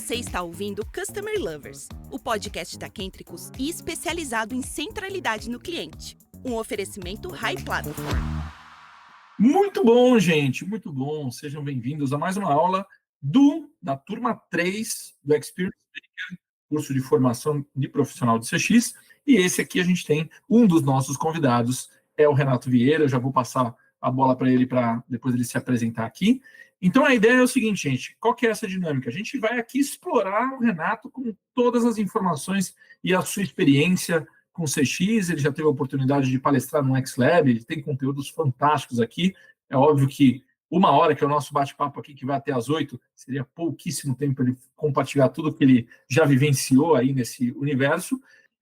Você está ouvindo Customer Lovers, o podcast da Kentricus e especializado em centralidade no cliente. Um oferecimento High Platform. Muito bom, gente, muito bom. Sejam bem-vindos a mais uma aula da turma 3 do Experience Maker, curso de formação de profissional de CX. E esse aqui a gente tem um dos nossos convidados, é o Renato Vieira. Eu já vou passar a bola para ele, para depois ele se apresentar aqui. Então, a ideia é o seguinte, gente, qual que é essa dinâmica? A gente vai aqui explorar o Renato com todas as informações e a sua experiência com CX. Ele já teve a oportunidade de palestrar no XLab, ele tem conteúdos fantásticos aqui. É óbvio que uma hora, que é o nosso bate-papo aqui, que vai até às 8, seria pouquíssimo tempo para ele compartilhar tudo que ele já vivenciou aí nesse universo.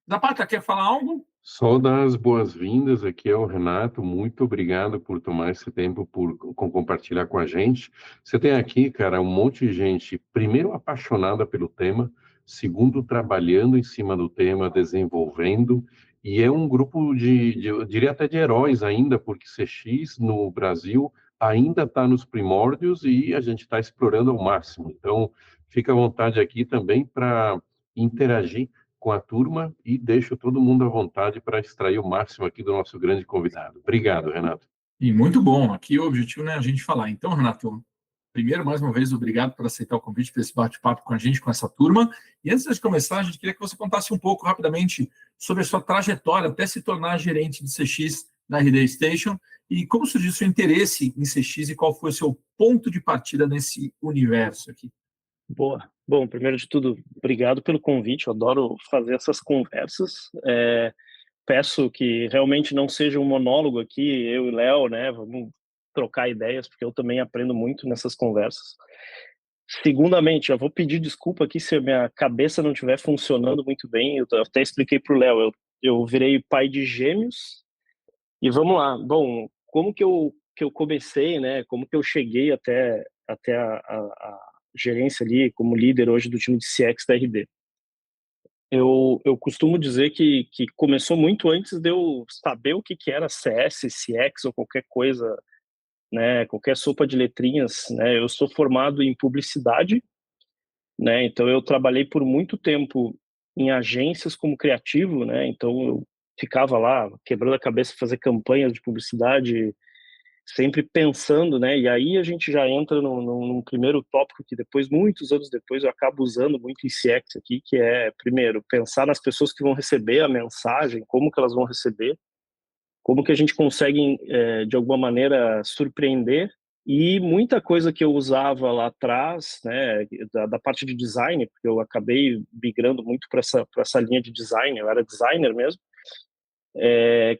Zapata, quer falar algo? Só dar as boas-vindas aqui ao Renato, muito obrigado por tomar esse tempo por compartilhar com a gente. Você tem aqui, cara, um monte de gente, primeiro apaixonada pelo tema, segundo trabalhando em cima do tema, desenvolvendo, e é um grupo eu diria até de heróis ainda, porque CX no Brasil ainda está nos primórdios e a gente está explorando ao máximo. Então, fica à vontade aqui também para interagir com a turma e deixo todo mundo à vontade para extrair o máximo aqui do nosso grande convidado. Obrigado, Renato. E muito bom. Aqui o objetivo é a gente falar. Então, Renato, primeiro, mais uma vez, obrigado por aceitar o convite para esse bate-papo com a gente, com essa turma. E antes de começar, a gente queria que você contasse um pouco rapidamente sobre a sua trajetória até se tornar gerente de CX na RD Station e como surgiu o seu interesse em CX e qual foi o seu ponto de partida nesse universo aqui. Boa. Bom, primeiro de tudo, obrigado pelo convite. Eu adoro fazer essas conversas. Peço que realmente não seja um monólogo aqui, eu e o Léo, né? Vamos trocar ideias, porque eu também aprendo muito nessas conversas. Segundamente, eu vou pedir desculpa aqui se a minha cabeça não estiver funcionando muito bem. Eu até expliquei para o Léo, eu virei pai de gêmeos. E vamos lá. Bom, como que eu comecei, né? Como que eu cheguei até a gerência ali como líder hoje do time de CX da RD? Eu costumo dizer que começou muito antes de eu saber o que era CS, CX ou qualquer coisa, né? Qualquer sopa de letrinhas, né? Eu sou formado em publicidade, né? Então eu trabalhei por muito tempo em agências como criativo, né? Então eu ficava lá quebrando a cabeça fazer campanhas de publicidade, sempre pensando, né? E aí a gente já entra num primeiro tópico que depois, muitos anos depois, eu acabo usando muito em CX aqui, que é, primeiro, pensar nas pessoas que vão receber a mensagem, como que elas vão receber, como que a gente consegue, de alguma maneira, surpreender. E muita coisa que eu usava lá atrás, né, da parte de design, porque eu acabei migrando muito para essa linha de design, eu era designer mesmo,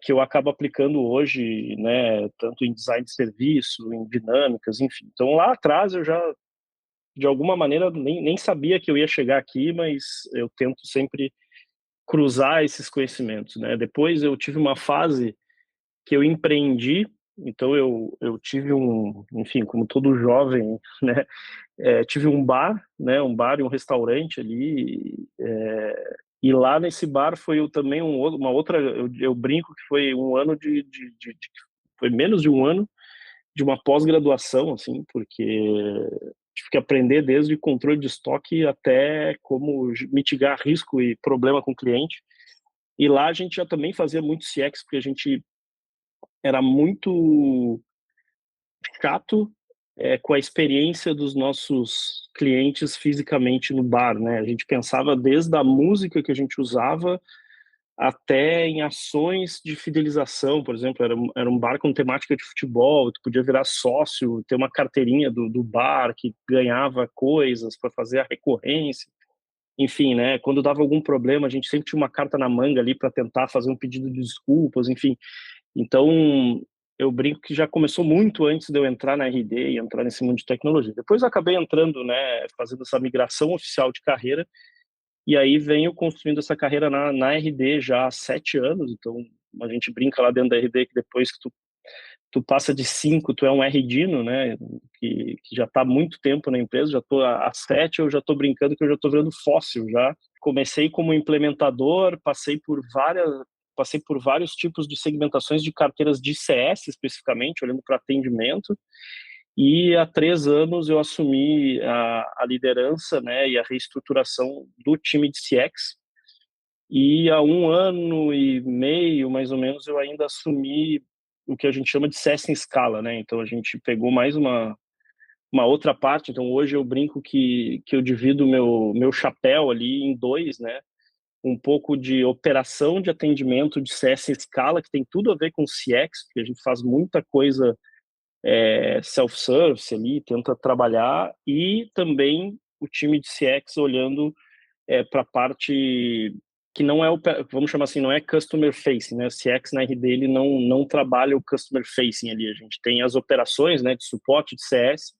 que eu acabo aplicando hoje, né, tanto em design de serviço, em dinâmicas, enfim. Então, lá atrás, eu já, de alguma maneira, nem sabia que eu ia chegar aqui, mas eu tento sempre cruzar esses conhecimentos, né? Depois, eu tive uma fase que eu empreendi, então eu tive enfim, como todo jovem, né, tive um bar, né, um bar e um restaurante ali, e lá nesse bar foi também uma outra, eu brinco que foi um ano foi menos de um ano de uma pós-graduação, assim, porque tive que aprender desde controle de estoque até como mitigar risco e problema com o cliente. E lá a gente já também fazia muito CX, porque a gente era muito chato com a experiência dos nossos clientes fisicamente no bar, né? A gente pensava desde a música que a gente usava até em ações de fidelização, por exemplo, era um bar com temática de futebol, tu podia virar sócio, ter uma carteirinha do bar que ganhava coisas para fazer a recorrência. Enfim, né? Quando dava algum problema, a gente sempre tinha uma carta na manga ali para tentar fazer um pedido de desculpas, enfim. Então, eu brinco que já começou muito antes de eu entrar na RD e entrar nesse mundo de tecnologia. Depois eu acabei entrando, né, fazendo essa migração oficial de carreira, e aí venho construindo essa carreira na RD já há 7 anos. Então, a gente brinca lá dentro da RD que depois que tu passa de 5, tu é um RDino, né, que já está há muito tempo na empresa, já estou há 7, eu já estou brincando que eu já estou virando fóssil já. Comecei como implementador, passei por vários tipos de segmentações de carteiras de CS especificamente, olhando para atendimento, E há 3 anos eu assumi a liderança, né, e a reestruturação do time de CX. E há 1 ano e meio, mais ou menos, eu ainda assumi o que a gente chama de CS em escala, né? Então a gente pegou mais uma outra parte. Então hoje eu brinco que eu divido meu chapéu ali em 2, né? Um pouco de operação de atendimento de CS em escala, que tem tudo a ver com CX, porque a gente faz muita coisa self-service ali, tenta trabalhar, e também o time de CX olhando para a parte que não é, vamos chamar assim, não é customer facing, né? O CX na RD ele não trabalha o customer facing ali. A gente tem as operações, né, de suporte de CS,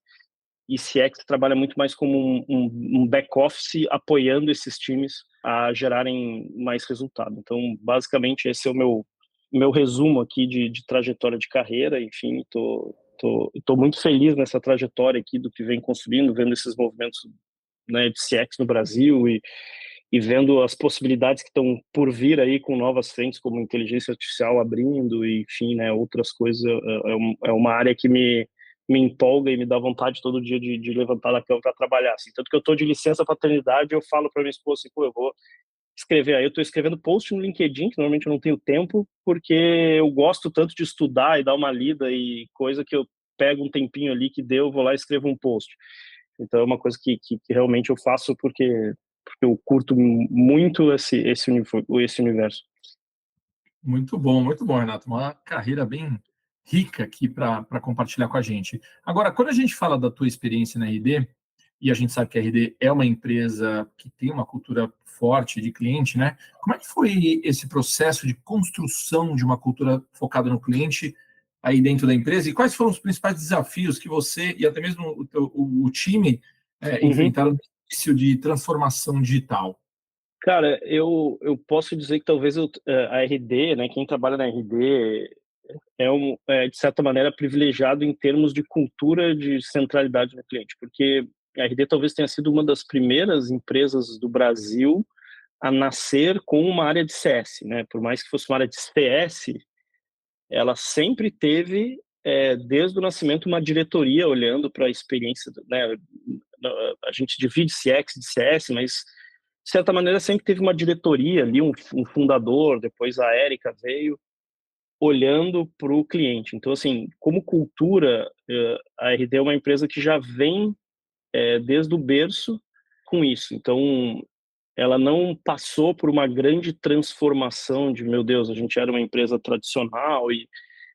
e CX trabalha muito mais como um back-office apoiando esses times a gerarem mais resultado. Então, basicamente, esse é o meu resumo aqui de trajetória de carreira. Enfim, tô muito feliz nessa trajetória aqui do que vem construindo, vendo esses movimentos, né, de CX no Brasil e vendo as possibilidades que estão por vir aí com novas frentes, como inteligência artificial abrindo, e, enfim, né, outras coisas. É uma área que me empolga e me dá vontade todo dia de levantar da cama para trabalhar. Assim. Tanto que eu estou de licença paternidade, eu falo para minha esposa assim, pô, eu vou escrever. Aí eu estou escrevendo post no LinkedIn, que normalmente eu não tenho tempo, porque eu gosto tanto de estudar e dar uma lida e coisa que eu pego um tempinho ali que deu, vou lá e escrevo um post. Então é uma coisa que realmente eu faço porque eu curto muito esse universo. Muito bom, Renato. Uma carreira bem rica aqui para compartilhar com a gente. Agora, quando a gente fala da tua experiência na RD, e a gente sabe que a RD é uma empresa que tem uma cultura forte de cliente, né? Como é que foi esse processo de construção de uma cultura focada no cliente aí dentro da empresa? E quais foram os principais desafios que você e até mesmo o time enfrentaram no início de transformação digital? Cara, eu posso dizer que talvez a RD, né, quem trabalha na RD de certa maneira, privilegiado em termos de cultura de centralidade no cliente, porque a RD talvez tenha sido uma das primeiras empresas do Brasil a nascer com uma área de CS, né? Por mais que fosse uma área de CS, ela sempre teve, desde o nascimento, uma diretoria olhando para a experiência, né? A gente divide CX de CS, mas de certa maneira sempre teve uma diretoria ali, um fundador, depois a Érica veio olhando para o cliente. Então, assim, como cultura, a RD é uma empresa que já vem desde o berço com isso. Então, ela não passou por uma grande transformação de, meu Deus, a gente era uma empresa tradicional e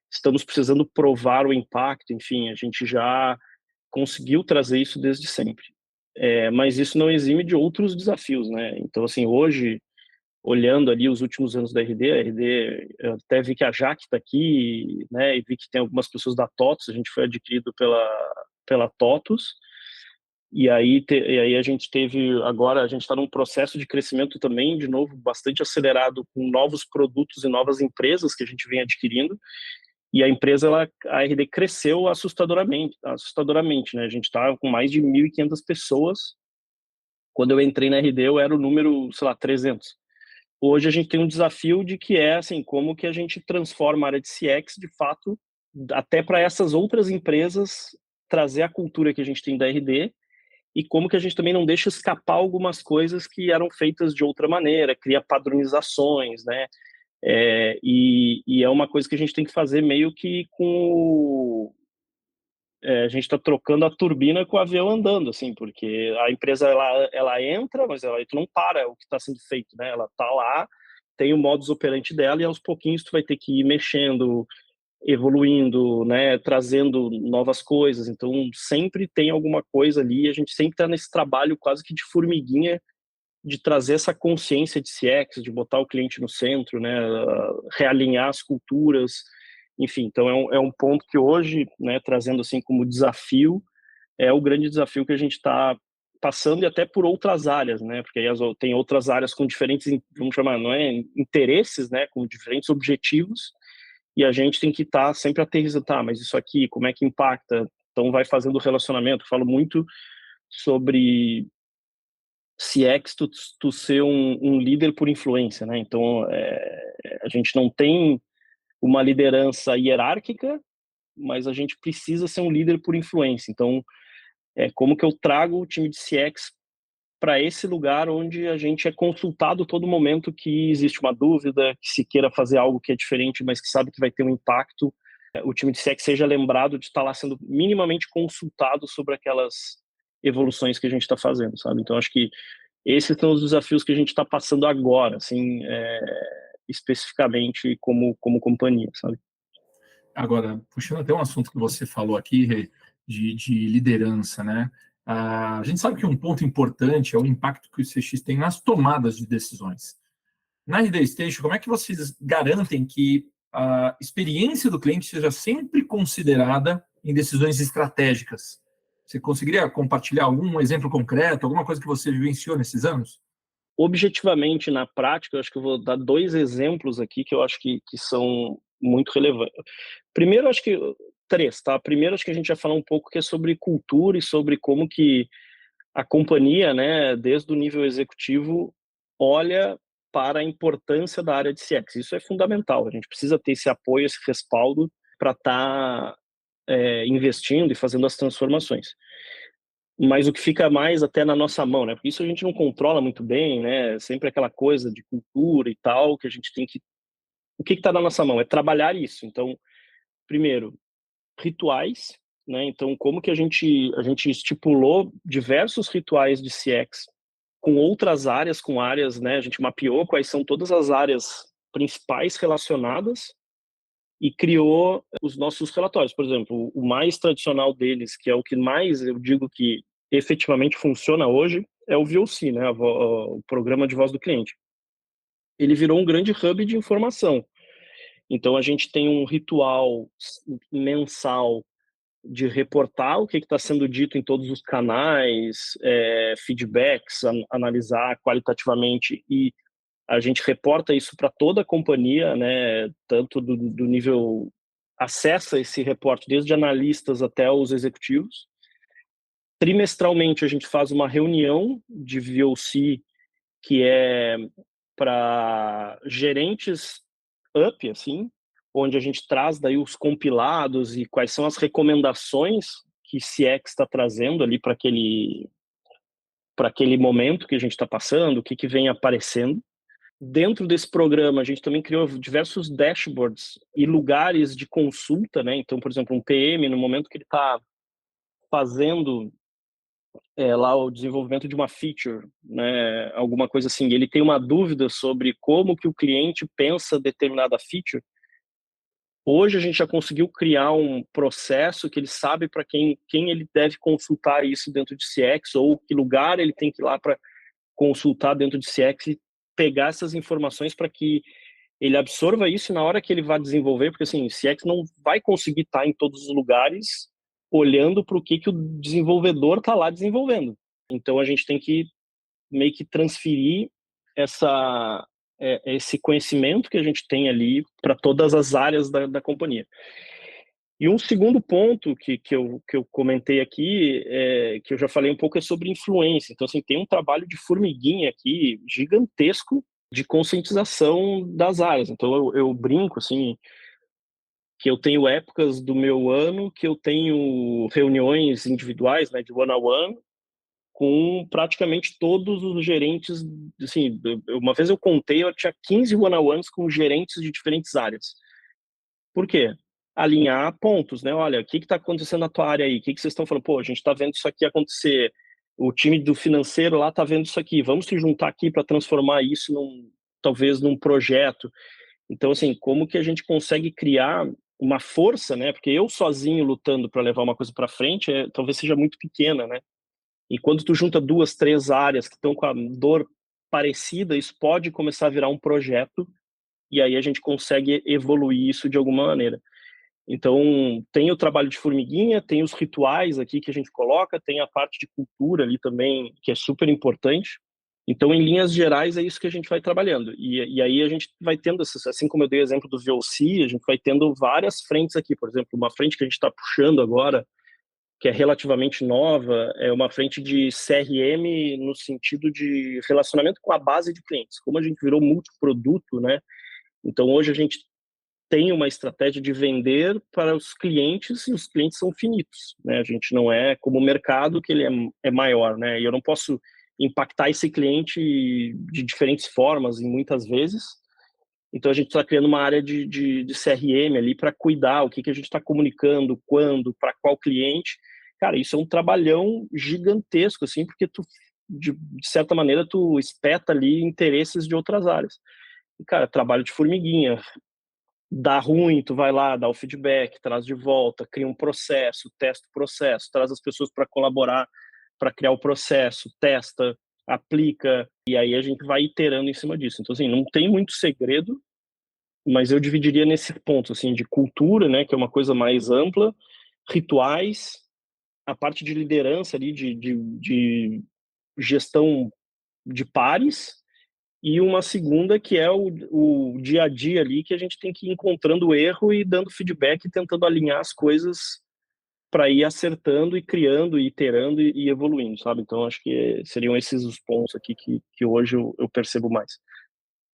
estamos precisando provar o impacto. Enfim, a gente já conseguiu trazer isso desde sempre. Mas isso não exime de outros desafios, né? Então, assim, hoje, olhando ali os últimos anos da RD, eu até vi que a Jaque está aqui, né, e vi que tem algumas pessoas da TOTUS, a gente foi adquirido pela TOTUS, e aí a gente teve, agora a gente está num processo de crescimento também, de novo, bastante acelerado, com novos produtos e novas empresas que a gente vem adquirindo, e a empresa, a RD cresceu assustadoramente, né, a gente está com mais de 1.500 pessoas. Quando eu entrei na RD eu era o número, sei lá, 300. Hoje a gente tem um desafio de que assim, como que a gente transforma a área de CX, de fato, até para essas outras empresas, trazer a cultura que a gente tem da RD, e como que a gente também não deixa escapar algumas coisas que eram feitas de outra maneira, cria padronizações, né? E é uma coisa que a gente tem que fazer meio que a gente está trocando a turbina com o avião andando, assim, porque a empresa ela entra, mas tu não para o que está sendo feito, né? Ela está lá, tem o modus operandi dela, e aos pouquinhos tu vai ter que ir mexendo, evoluindo, né? Trazendo novas coisas. Então sempre tem alguma coisa ali. A gente sempre está nesse trabalho quase que de formiguinha de trazer essa consciência de CX, de botar o cliente no centro, né? Realinhar as culturas. Enfim, então é um ponto que hoje, né, trazendo assim como desafio, é o grande desafio que a gente está passando, e até por outras áreas, né, porque aí tem outras áreas com diferentes, vamos chamar, não é, interesses, né, com diferentes objetivos, e a gente tem que estar sempre aterrissando, tá, mas isso aqui, como é que impacta? Então vai fazendo o relacionamento. Eu falo muito sobre CX, tu ser um líder por influência, né, então a gente não tem uma liderança hierárquica, mas a gente precisa ser um líder por influência. Então, como que eu trago o time de CX para esse lugar onde a gente é consultado todo momento que existe uma dúvida, que se queira fazer algo que é diferente, mas que sabe que vai ter um impacto, o time de CX seja lembrado de estar lá sendo minimamente consultado sobre aquelas evoluções que a gente está fazendo, sabe? Então, acho que esses são os desafios que a gente está passando agora, assim, especificamente como companhia, sabe? Agora, puxando até um assunto que você falou aqui, Rê, de liderança, né? A gente sabe que um ponto importante é o impacto que o CX tem nas tomadas de decisões. Na RD Station, como é que vocês garantem que a experiência do cliente seja sempre considerada em decisões estratégicas? Você conseguiria compartilhar algum exemplo concreto, alguma coisa que você vivenciou nesses anos? Objetivamente, na prática, eu acho que eu vou dar 2 exemplos aqui que eu acho que são muito relevantes. Primeiro, acho que 3, tá? Primeiro, acho que a gente vai falar um pouco que é sobre cultura e sobre como que a companhia, né, desde o nível executivo, olha para a importância da área de CX. Isso é fundamental. A gente precisa ter esse apoio, esse respaldo para estar investindo e fazendo as transformações. Mas o que fica mais até na nossa mão, né? Porque isso a gente não controla muito bem, né? Sempre aquela coisa de cultura e tal, que a gente tem que... O que está na nossa mão? É trabalhar isso. Então, primeiro, rituais, né? Então, como que a gente estipulou diversos rituais de CX com outras áreas, com áreas, né? A gente mapeou quais são todas as áreas principais relacionadas e criou os nossos relatórios. Por exemplo, o mais tradicional deles, que é o que mais eu digo que efetivamente funciona hoje, é o VOC, né? O Programa de Voz do Cliente. Ele virou um grande hub de informação. Então, a gente tem um ritual mensal de reportar o que está sendo dito em todos os canais, feedbacks, analisar qualitativamente, e a gente reporta isso para toda a companhia, né, tanto do nível... acessa esse reporte desde analistas até os executivos. Trimestralmente, a gente faz uma reunião de VOC, que é para gerentes assim, onde a gente traz daí os compilados e quais são as recomendações que CX está trazendo ali para aquele momento que a gente está passando, o que vem aparecendo. Dentro desse programa, a gente também criou diversos dashboards e lugares de consulta, né? Então, por exemplo, um PM, no momento que ele está fazendo lá o desenvolvimento de uma feature, né? Alguma coisa assim, ele tem uma dúvida sobre como que o cliente pensa determinada feature. Hoje a gente já conseguiu criar um processo que ele sabe para quem ele deve consultar isso dentro de CX, ou que lugar ele tem que ir lá para consultar dentro de CX e pegar essas informações para que ele absorva isso na hora que ele vai desenvolver, porque assim, CX não vai conseguir estar em todos os lugares olhando para o que o desenvolvedor está lá desenvolvendo. Então a gente tem que meio que transferir esse conhecimento que a gente tem ali para todas as áreas da companhia. E um segundo ponto que eu comentei aqui, que eu já falei um pouco, é sobre influência. Então, assim, tem um trabalho de formiguinha aqui gigantesco de conscientização das áreas. Então, eu brinco, assim, que eu tenho épocas do meu ano que eu tenho reuniões individuais, né, de one-on-one, com praticamente todos os gerentes. Assim, uma vez eu contei, eu tinha 15 one-on-ones com gerentes de diferentes áreas. Por quê? Alinhar pontos, né? Olha, o que está acontecendo na tua área aí? O que vocês estão falando? Pô, a gente está vendo isso aqui acontecer. O time do financeiro lá está vendo isso aqui. Vamos se juntar aqui para transformar isso talvez num projeto. Então, assim, como que a gente consegue criar uma força, né? Porque eu sozinho lutando para levar uma coisa para frente, talvez seja muito pequena, né? E quando tu junta 2, 3 áreas que estão com a dor parecida, isso pode começar a virar um projeto, e aí a gente consegue evoluir isso de alguma maneira. Então, tem o trabalho de formiguinha, tem os rituais aqui que a gente coloca, tem a parte de cultura ali também, que é super importante. Então, em linhas gerais, é isso que a gente vai trabalhando. E aí a gente vai tendo, assim como eu dei o exemplo do VOC, a gente vai tendo várias frentes aqui. Por exemplo, uma frente que a gente está puxando agora, que é relativamente nova, é uma frente de CRM no sentido de relacionamento com a base de clientes. Como a gente virou multiproduto, né? Então, hoje a gente tem uma estratégia de vender para os clientes, e os clientes são finitos, né? A gente não é como o mercado, que ele é maior, né? E eu não posso impactar esse cliente de diferentes formas, e muitas vezes. Então, a gente está criando uma área de CRM ali para cuidar o que a gente está comunicando, quando, para qual cliente. Cara, isso é um trabalhão gigantesco, assim, porque de certa maneira, tu espeta ali interesses de outras áreas. E, cara, trabalho de formiguinha. Dá ruim, tu vai lá, dá o feedback, traz de volta, cria um processo, testa o processo, traz as pessoas para colaborar, para criar o processo, testa, aplica, e aí a gente vai iterando em cima disso. Então, assim, não tem muito segredo, mas eu dividiria nesse ponto, assim, de cultura, né, que é uma coisa mais ampla, rituais, a parte de liderança ali, de gestão de pares, e uma segunda que é o dia a dia ali, que a gente tem que ir encontrando o erro e dando feedback e tentando alinhar as coisas para ir acertando e criando, e iterando e evoluindo, sabe? Então, acho que seriam esses os pontos aqui que hoje eu percebo mais.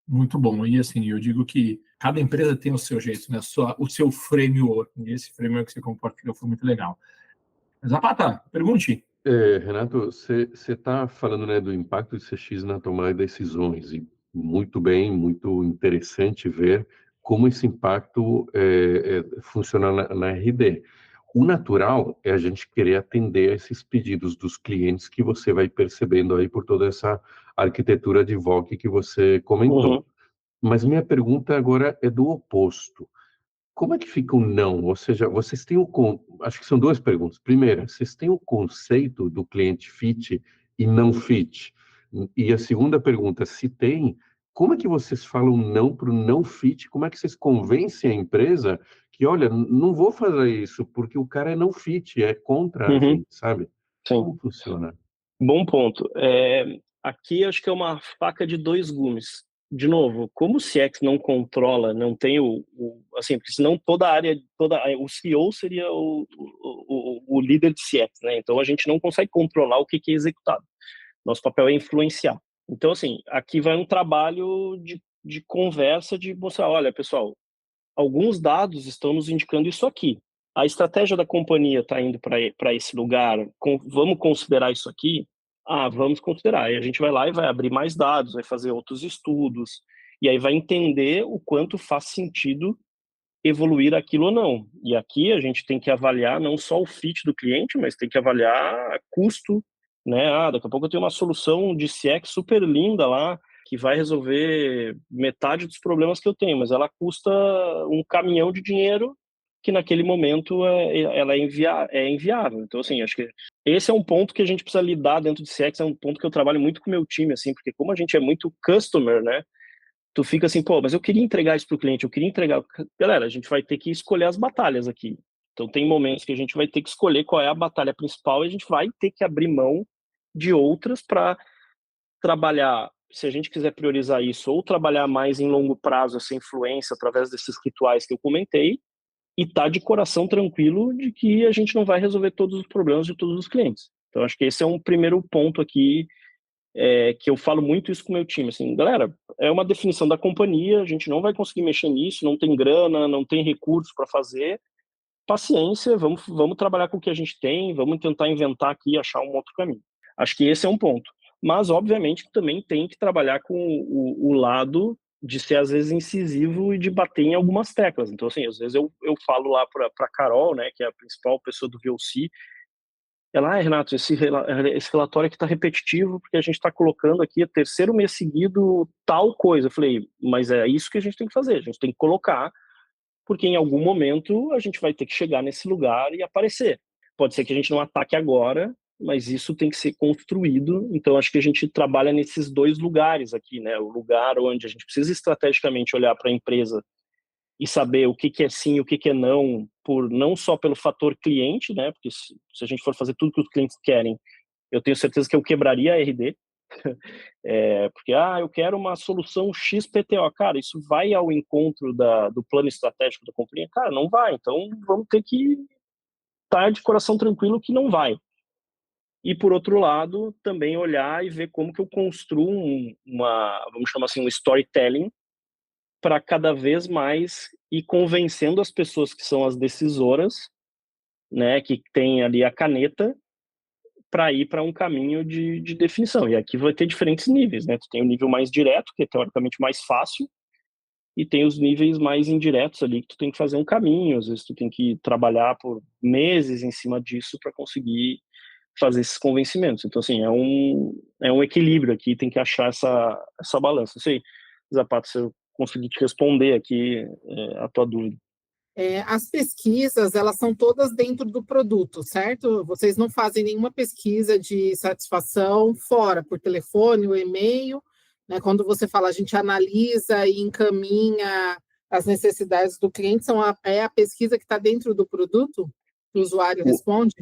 Muito bom. E assim, eu digo que cada empresa tem o seu jeito, né? O seu framework. E esse framework que você compartilhou foi muito legal. Zapata, pergunte. Renato, você está falando, né, do impacto de CX na tomada de decisões, e muito bem, muito interessante ver como esse impacto funciona na RD. O natural é a gente querer atender a esses pedidos dos clientes que você vai percebendo aí por toda essa arquitetura de VOC que você comentou. Uhum. Mas minha pergunta agora é do oposto. Como é que fica o não? Ou seja, vocês têm acho que são duas perguntas. Primeira, vocês têm o conceito do cliente fit e não fit? E a segunda pergunta, se tem, como é que vocês falam não para o não fit? Como é que vocês convencem a empresa que, olha, não vou fazer isso porque o cara é não fit, é contra a Uhum. gente, sabe? Sim. Como funciona? Bom ponto. Aqui acho que é uma faca de dois gumes. De novo, como o CX não controla, não tem assim, porque senão toda a área, o CEO seria o líder de CX, né? Então a gente não consegue controlar o que é executado. Nosso papel é influenciar. Então, assim, aqui vai um trabalho de conversa, de mostrar, olha, pessoal, alguns dados estão nos indicando isso aqui. A estratégia da companhia está indo para esse lugar, vamos considerar isso aqui? Ah, vamos considerar. E a gente vai lá e vai abrir mais dados, vai fazer outros estudos, e aí vai entender o quanto faz sentido evoluir aquilo ou não. E aqui a gente tem que avaliar não só o fit do cliente, mas tem que avaliar custo, né? Ah, daqui a pouco eu tenho uma solução de CX super linda lá, que vai resolver metade dos problemas que eu tenho, mas ela custa um caminhão de dinheiro que naquele momento ela é inviável. Então, assim, acho que esse é um ponto que a gente precisa lidar dentro de CX, é um ponto que eu trabalho muito com o meu time, assim, porque como a gente é muito customer, né? Tu fica assim, pô, mas eu queria entregar isso pro cliente, eu queria entregar. Galera, a gente vai ter que escolher as batalhas aqui. Então, tem momentos que a gente vai ter que escolher qual é a batalha principal e a gente vai ter que abrir mão de outras para trabalhar, se a gente quiser priorizar isso, ou trabalhar mais em longo prazo essa influência através desses rituais que eu comentei, e tá de coração tranquilo de que a gente não vai resolver todos os problemas de todos os clientes. Então, acho que esse é um primeiro ponto aqui, que eu falo muito isso com o meu time, assim, galera, é uma definição da companhia, a gente não vai conseguir mexer nisso, não tem grana, não tem recursos para fazer, paciência, vamos trabalhar com o que a gente tem, vamos tentar inventar aqui, achar um outro caminho. Acho que esse é um ponto. Mas, obviamente, também tem que trabalhar com o lado de ser, às vezes, incisivo e de bater em algumas teclas. Então, assim, às vezes eu falo lá para a Carol, né, que é a principal pessoa do VOC, ela, Renato, esse relatório aqui está repetitivo porque a gente está colocando aqui o terceiro mês seguido tal coisa. Eu falei, mas é isso que a gente tem que fazer, a gente tem que colocar, porque em algum momento a gente vai ter que chegar nesse lugar e aparecer. Pode ser que a gente não ataque agora, mas isso tem que ser construído. Então, acho que a gente trabalha nesses dois lugares aqui, né? O lugar onde a gente precisa estrategicamente olhar para a empresa e saber o que é sim e o que é não, não só pelo fator cliente, né? Porque se a gente for fazer tudo que os clientes querem, eu tenho certeza que eu quebraria a RD, porque eu quero uma solução XPTO. Cara, isso vai ao encontro do plano estratégico da companhia? Cara, não vai. Então, vamos ter que estar de coração tranquilo que não vai. E, por outro lado, também olhar e ver como que eu construo vamos chamar assim, um storytelling para cada vez mais e convencendo as pessoas que são as decisoras, né, que tem ali a caneta, para ir para um caminho de definição. E aqui vai ter diferentes níveis, né? Tu tem o nível mais direto, que é teoricamente mais fácil, e tem os níveis mais indiretos ali, que tu tem que fazer um caminho, às vezes tu tem que trabalhar por meses em cima disso para conseguir fazer esses convencimentos. Então, assim, é um equilíbrio aqui, tem que achar essa balança. Não sei, Zapato, se eu conseguir te responder aqui a tua dúvida. As pesquisas, elas são todas dentro do produto, certo? Vocês não fazem nenhuma pesquisa de satisfação fora, por telefone ou e-mail, né? Quando você fala, a gente analisa e encaminha as necessidades do cliente, é a pesquisa que está dentro do produto? O usuário responde?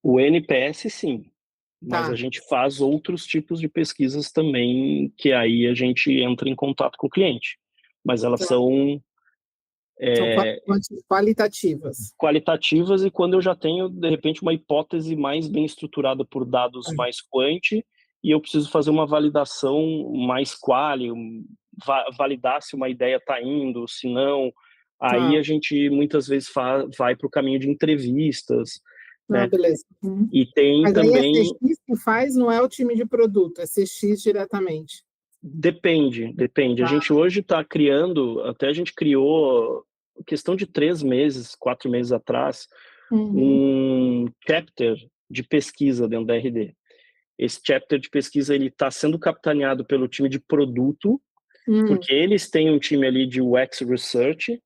O NPS, sim. Mas Tá. a gente faz outros tipos de pesquisas também, que aí a gente entra em contato com o cliente. Mas elas são qualitativas. Qualitativas, e quando eu já tenho, de repente, uma hipótese mais bem estruturada por dados mais quant, e eu preciso fazer uma validação mais quali, validar se uma ideia está indo, se não. Aí a gente muitas vezes vai para o caminho de entrevistas, né? Beleza. E tem Mas também... aí é CX que faz, não é o time de produto, é CX diretamente. Depende. Tá. A gente hoje está criando, até a gente criou, questão de 3 meses, 4 meses atrás, um chapter de pesquisa dentro da RD. Esse chapter de pesquisa ele está sendo capitaneado pelo time de produto, porque eles têm um time ali de UX Research,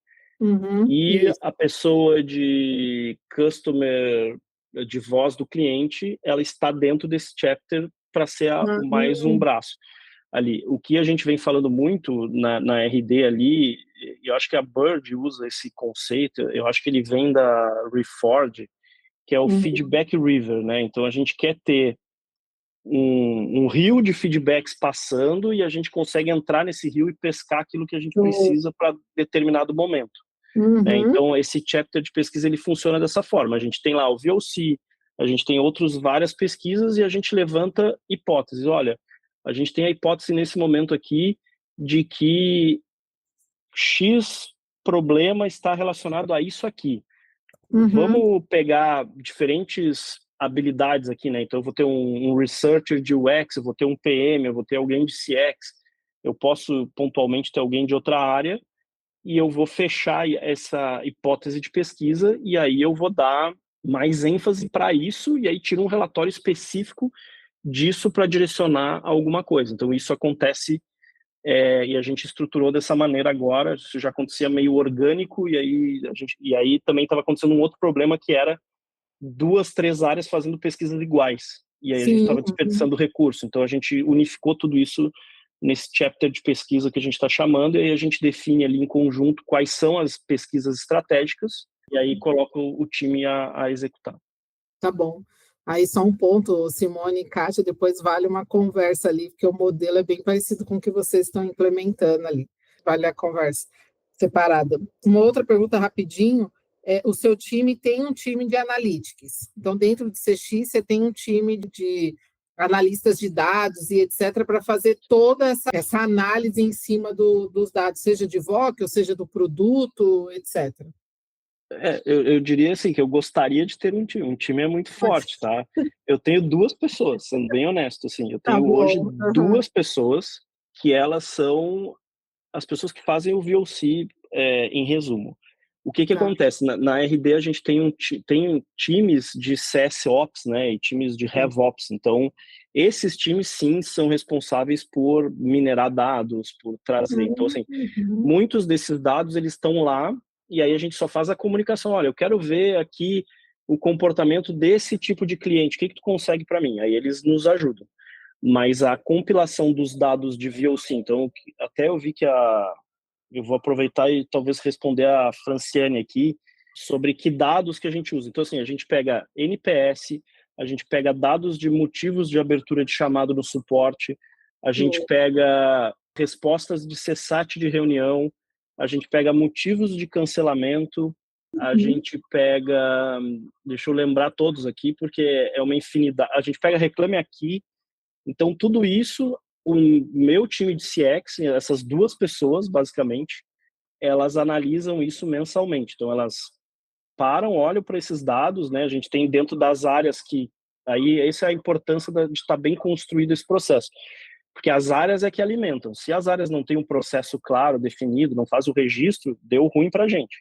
e Isso. a pessoa de customer, de voz do cliente, ela está dentro desse chapter para ser mais um braço ali. O que a gente vem falando muito na RD ali, eu acho que a Bird usa esse conceito, eu acho que ele vem da Reforge, que é o feedback river, né? Então a gente quer ter um rio de feedbacks passando, e a gente consegue entrar nesse rio e pescar aquilo que a gente precisa para determinado momento. Né? Então esse chapter de pesquisa ele funciona dessa forma. A gente tem lá o VOC, a gente tem várias pesquisas, e a gente levanta hipóteses. Olha, a gente tem a hipótese nesse momento aqui de que X problema está relacionado a isso aqui. Vamos pegar diferentes habilidades aqui, né? Então eu vou ter um researcher de UX, eu vou ter um PM, eu vou ter alguém de CX, eu posso pontualmente ter alguém de outra área, e eu vou fechar essa hipótese de pesquisa, e aí eu vou dar mais ênfase para isso, e aí tiro um relatório específico disso para direcionar a alguma coisa. Então isso acontece, e a gente estruturou dessa maneira agora. Isso já acontecia meio orgânico, e aí também estava acontecendo um outro problema, que era 2, 3 áreas fazendo pesquisas iguais, e aí a gente estava desperdiçando recurso. Então a gente unificou tudo isso nesse chapter de pesquisa que a gente está chamando, e aí a gente define ali em conjunto quais são as pesquisas estratégicas, e aí coloca o time a executar. Tá bom. Aí só um ponto, Simone e Kátia, depois vale uma conversa ali, porque o modelo é bem parecido com o que vocês estão implementando ali. Vale a conversa separada. Uma outra pergunta rapidinho, o seu time tem um time de analytics. Então, dentro de CX, você tem um time de analistas de dados e etc., para fazer toda essa análise em cima dos dados, seja de VOC, ou seja do produto, etc. Eu diria assim, que eu gostaria de ter um time. Um time é muito forte, tá? Eu tenho 2 pessoas, sendo bem honesto, assim. Eu tenho hoje 2 pessoas que elas são as pessoas que fazem o VOC, em resumo. O que acontece? Na RD a gente tem times de CSOps, né, e times de RevOps. Então, esses times, sim, são responsáveis por minerar dados, por trazer. Então, assim, muitos desses dados, eles estão lá, e aí a gente só faz a comunicação. Olha, eu quero ver aqui o comportamento desse tipo de cliente. O que tu consegue para mim? Aí eles nos ajudam. Mas a compilação dos dados de VOC, então, até eu vi que eu vou aproveitar e talvez responder a Franciane aqui sobre que dados que a gente usa. Então, assim, a gente pega NPS, a gente pega dados de motivos de abertura de chamado no suporte, a gente pega respostas de CSAT de reunião, a gente pega motivos de cancelamento, a gente pega... Deixa eu lembrar todos aqui, porque é uma infinidade. A gente pega Reclame Aqui. Então, tudo isso, o meu time de CX, essas 2 pessoas, basicamente, elas analisam isso mensalmente. Então, elas param, olham para esses dados, né? A gente tem dentro das áreas que... Aí, essa é a importância de estar bem construído esse processo. Porque as áreas é que alimentam. Se as áreas não têm um processo claro, definido, não faz o registro, deu ruim para a gente.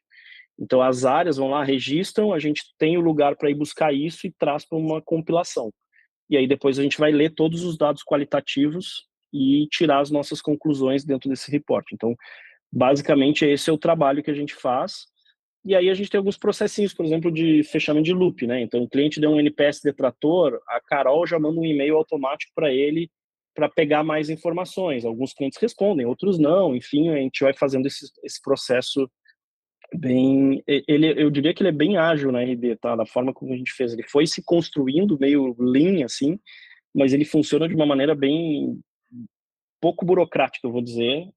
Então, as áreas vão lá, registram, a gente tem o lugar para ir buscar isso e traz para uma compilação. E aí, depois, a gente vai ler todos os dados qualitativos e tirar as nossas conclusões dentro desse report. Então, basicamente, esse é o trabalho que a gente faz. E aí, a gente tem alguns processinhos, por exemplo, de fechamento de loop, né? Então, o cliente deu um NPS detrator, a Carol já manda um e-mail automático para ele para pegar mais informações. Alguns clientes respondem, outros não. Enfim, a gente vai fazendo esse processo bem... eu diria que ele é bem ágil na RD, tá? Da forma como a gente fez. Ele foi se construindo meio lean, assim, mas ele funciona de uma maneira bem pouco burocrática, eu vou dizer,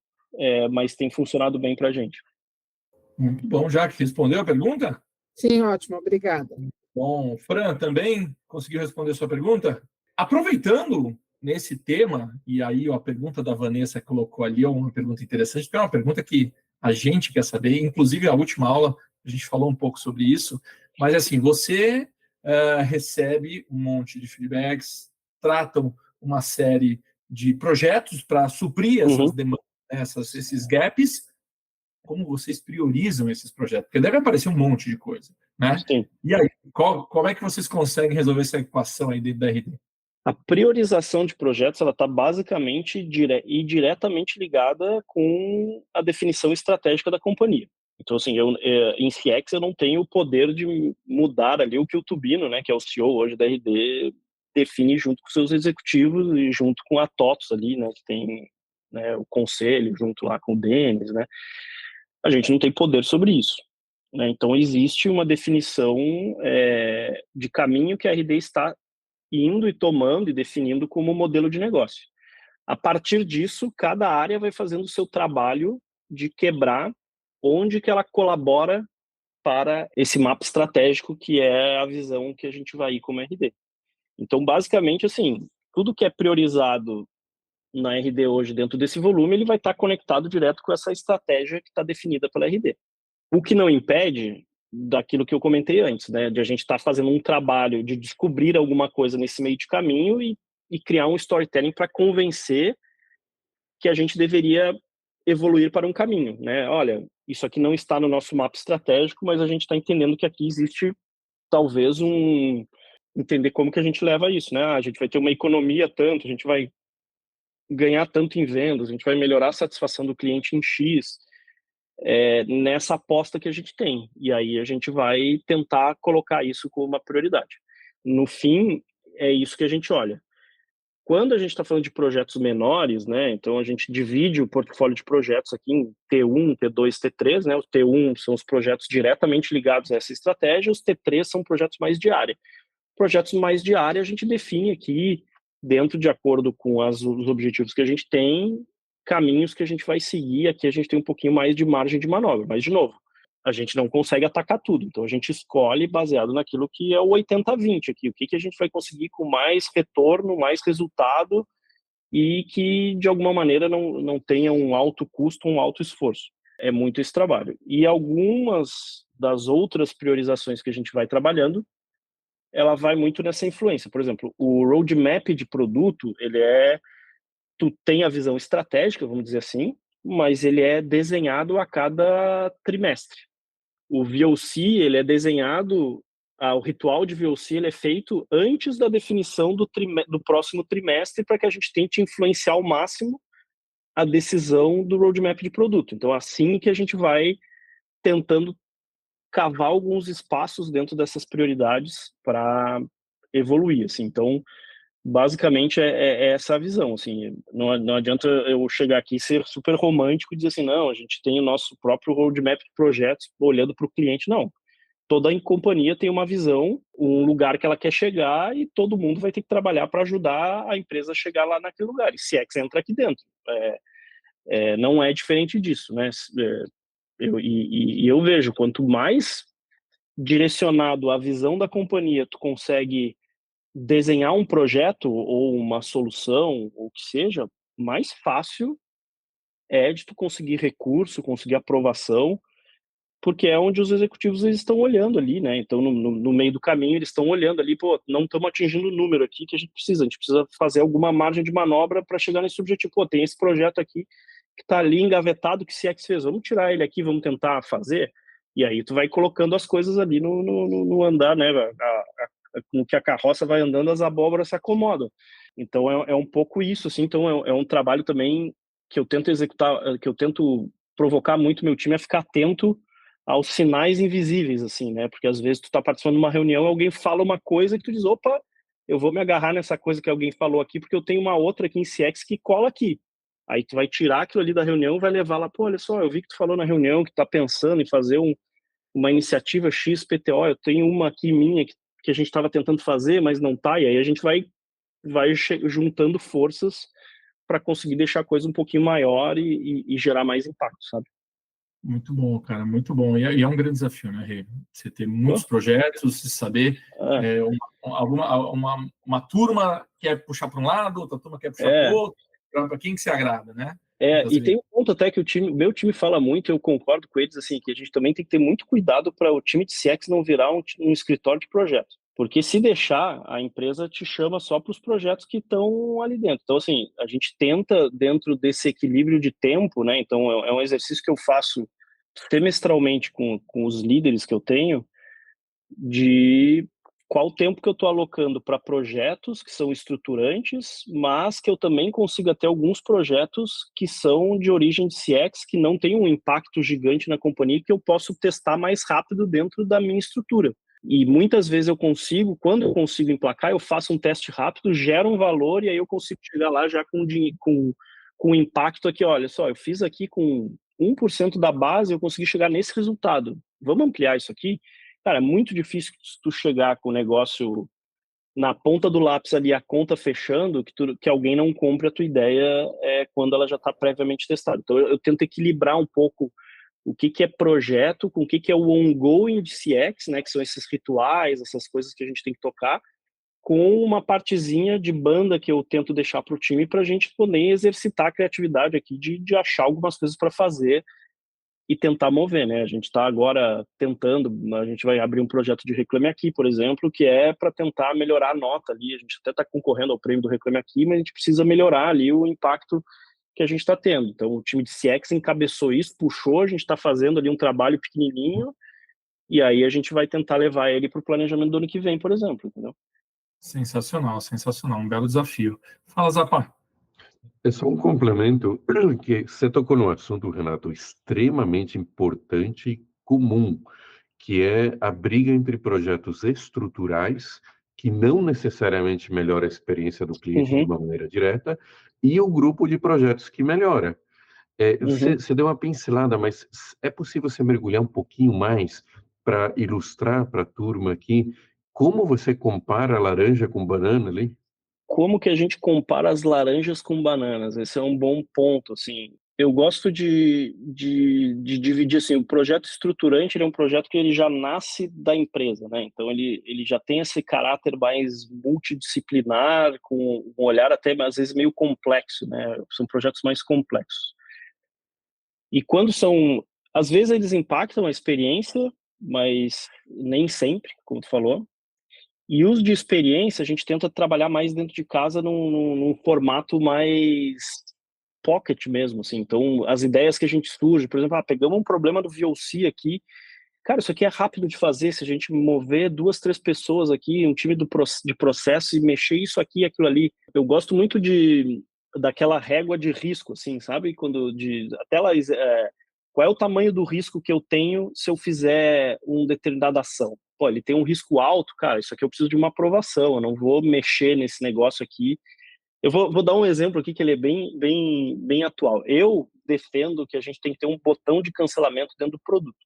mas tem funcionado bem para a gente. Muito bom, Jaque. Respondeu a pergunta? Sim, ótimo, obrigada. Bom, Fran, também conseguiu responder a sua pergunta? Aproveitando nesse tema, e aí a pergunta da Vanessa colocou ali é uma pergunta interessante, porque é uma pergunta que a gente quer saber, inclusive a última aula a gente falou um pouco sobre isso, mas assim, você recebe um monte de feedbacks, tratam uma série de projetos para suprir essas demandas, esses gaps. Como vocês priorizam esses projetos? Porque deve aparecer um monte de coisa, né? Sim. E aí, como é que vocês conseguem resolver essa equação aí dentro da RD? A priorização de projetos, ela está basicamente e diretamente ligada com a definição estratégica da companhia. Então, assim, em CX eu não tenho o poder de mudar ali o que o Tubino, né, que é o CEO hoje da RD, define junto com seus executivos e junto com a TOTOS ali, né, que tem, né, o conselho, junto lá com o Denis, né? A gente não tem poder sobre isso, né? Então, existe uma definição de caminho que a RD está indo e tomando e definindo como modelo de negócio. A partir disso, cada área vai fazendo o seu trabalho de quebrar onde que ela colabora para esse mapa estratégico que é a visão que a gente vai ir como RD. Então, basicamente, assim, tudo que é priorizado na RD hoje dentro desse volume, ele vai estar conectado direto com essa estratégia que está definida pela RD. O que não impede daquilo que eu comentei antes, né, de a gente estar fazendo um trabalho de descobrir alguma coisa nesse meio de caminho e criar um storytelling para convencer que a gente deveria evoluir para um caminho, né? Olha, isso aqui não está no nosso mapa estratégico, mas a gente está entendendo que aqui existe talvez entender como que a gente leva isso, né? A gente vai ter uma economia tanto, a gente vai ganhar tanto em vendas, a gente vai melhorar a satisfação do cliente em X, nessa aposta que a gente tem. E aí a gente vai tentar colocar isso como uma prioridade. No fim, é isso que a gente olha. Quando a gente está falando de projetos menores, né, então a gente divide o portfólio de projetos aqui em T1, T2, T3, né? O T1 são os projetos diretamente ligados a essa estratégia, os T3 são projetos mais de área. Projetos mais de área a gente define aqui, dentro de acordo com os objetivos que a gente tem, caminhos que a gente vai seguir. Aqui a gente tem um pouquinho mais de margem de manobra, mas, de novo, a gente não consegue atacar tudo, então a gente escolhe baseado naquilo que é o 80-20 aqui, o que a gente vai conseguir com mais retorno, mais resultado e que, de alguma maneira, não tenha um alto custo, um alto esforço. É muito esse trabalho. E algumas das outras priorizações que a gente vai trabalhando, ela vai muito nessa influência. Por exemplo, o roadmap de produto, tu tem a visão estratégica, vamos dizer assim, mas ele é desenhado a cada trimestre. O VOC, ele é desenhado, o ritual de VOC ele é feito antes da definição do próximo trimestre para que a gente tente influenciar ao máximo a decisão do roadmap de produto. Então, assim que a gente vai tentando cavar alguns espaços dentro dessas prioridades para evoluir, assim. Então, basicamente é essa a visão, assim. Não adianta eu chegar aqui e ser super romântico e dizer assim, não, a gente tem o nosso próprio roadmap de projetos olhando para o cliente. Não, toda companhia tem uma visão, um lugar que ela quer chegar e todo mundo vai ter que trabalhar para ajudar a empresa a chegar lá naquele lugar, e CX entra aqui dentro. Não é diferente disso, né? Eu vejo, quanto mais direcionado à visão da companhia tu consegue desenhar um projeto ou uma solução, ou o que seja, mais fácil é de tu conseguir recurso, conseguir aprovação, porque é onde os executivos eles estão olhando ali, né? Então, no meio do caminho, eles estão olhando ali, pô, não estamos atingindo o número aqui que a gente precisa fazer alguma margem de manobra para chegar nesse objetivo. Pô, tem esse projeto aqui que está ali engavetado, que se é que fez, vamos tirar ele aqui, vamos tentar fazer, e aí tu vai colocando as coisas ali no andar, né? Com que a carroça vai andando, as abóboras se acomodam. Então, é um pouco isso, assim, então é um trabalho também que eu tento executar, que eu tento provocar muito meu time a ficar atento aos sinais invisíveis, assim, né? Porque às vezes tu tá participando de uma reunião, alguém fala uma coisa que tu diz, opa, eu vou me agarrar nessa coisa que alguém falou aqui, porque eu tenho uma outra aqui em CX que cola aqui. Aí tu vai tirar aquilo ali da reunião e vai levar lá, pô, olha só, eu vi que tu falou na reunião que tá pensando em fazer uma iniciativa XPTO, eu tenho uma aqui minha que a gente estava tentando fazer, mas não tá, e aí a gente vai juntando forças para conseguir deixar a coisa um pouquinho maior e gerar mais impacto, sabe? Muito bom, cara, muito bom. E é um grande desafio, né, Rê? Você ter muitos projetos, você saber uma turma quer puxar para um lado, outra turma quer puxar para o outro, para quem que se agrada, né? E tem um ponto até que meu time fala muito, eu concordo com eles, assim, que a gente também tem que ter muito cuidado para o time de CX não virar um escritório de projetos. Porque se deixar, a empresa te chama só para os projetos que estão ali dentro. Então, assim, a gente tenta, dentro desse equilíbrio de tempo, né? Então, é um exercício que eu faço semestralmente com os líderes que eu tenho, de qual tempo que eu estou alocando para projetos que são estruturantes, mas que eu também consiga ter alguns projetos que são de origem de CX, que não tem um impacto gigante na companhia, que eu posso testar mais rápido dentro da minha estrutura. E muitas vezes quando eu consigo emplacar, eu faço um teste rápido, gero um valor e aí eu consigo chegar lá já com impacto aqui, olha só, eu fiz aqui com 1% da base, eu consegui chegar nesse resultado. Vamos ampliar isso aqui? Cara, é muito difícil tu chegar com o negócio na ponta do lápis ali, a conta fechando, que alguém não compre a tua ideia quando ela já está previamente testada. Então, eu tento equilibrar um pouco o que é projeto, com o que é o ongoing de CX, né, que são esses rituais, essas coisas que a gente tem que tocar, com uma partezinha de banda que eu tento deixar para o time para a gente poder exercitar a criatividade aqui de achar algumas coisas para fazer e tentar mover, né? A gente está agora tentando, a gente vai abrir um projeto de Reclame Aqui, por exemplo, que é para tentar melhorar a nota ali. A gente até está concorrendo ao prêmio do Reclame Aqui, mas a gente precisa melhorar ali o impacto que a gente está tendo. Então, o time de CX encabeçou isso, puxou, a gente está fazendo ali um trabalho pequenininho, e aí a gente vai tentar levar ele para o planejamento do ano que vem, por exemplo, entendeu? Sensacional, sensacional, um belo desafio. Fala, Zapa. É só um complemento que você tocou num assunto, Renato, extremamente importante e comum, que é a briga entre projetos estruturais, que não necessariamente melhora a experiência do cliente de uma maneira direta, e o grupo de projetos que melhora. Você deu uma pincelada, mas é possível você mergulhar um pouquinho mais para ilustrar para a turma aqui como você compara laranja com banana ali? Como que a gente compara as laranjas com bananas? Esse é um bom ponto, assim. Eu gosto de dividir, assim, o projeto estruturante, ele é um projeto que ele já nasce da empresa, né? Então, ele já tem esse caráter mais multidisciplinar, com um olhar até, às vezes, meio complexo, né? São projetos mais complexos. E às vezes eles impactam a experiência, mas nem sempre, como tu falou. E os de experiência, a gente tenta trabalhar mais dentro de casa num formato mais pocket mesmo, assim. Então, as ideias que a gente surge, por exemplo, pegamos um problema do VOC aqui, cara, isso aqui é rápido de fazer, se a gente mover 2, 3 pessoas aqui, um time de processo e mexer isso aqui e aquilo ali. Eu gosto muito daquela régua de risco, assim, sabe? Qual é o tamanho do risco que eu tenho se eu fizer uma determinada ação? Pô, ele tem um risco alto, cara, isso aqui eu preciso de uma aprovação, eu não vou mexer nesse negócio aqui. Eu vou dar um exemplo aqui que ele é bem atual. Eu defendo que a gente tem que ter um botão de cancelamento dentro do produto.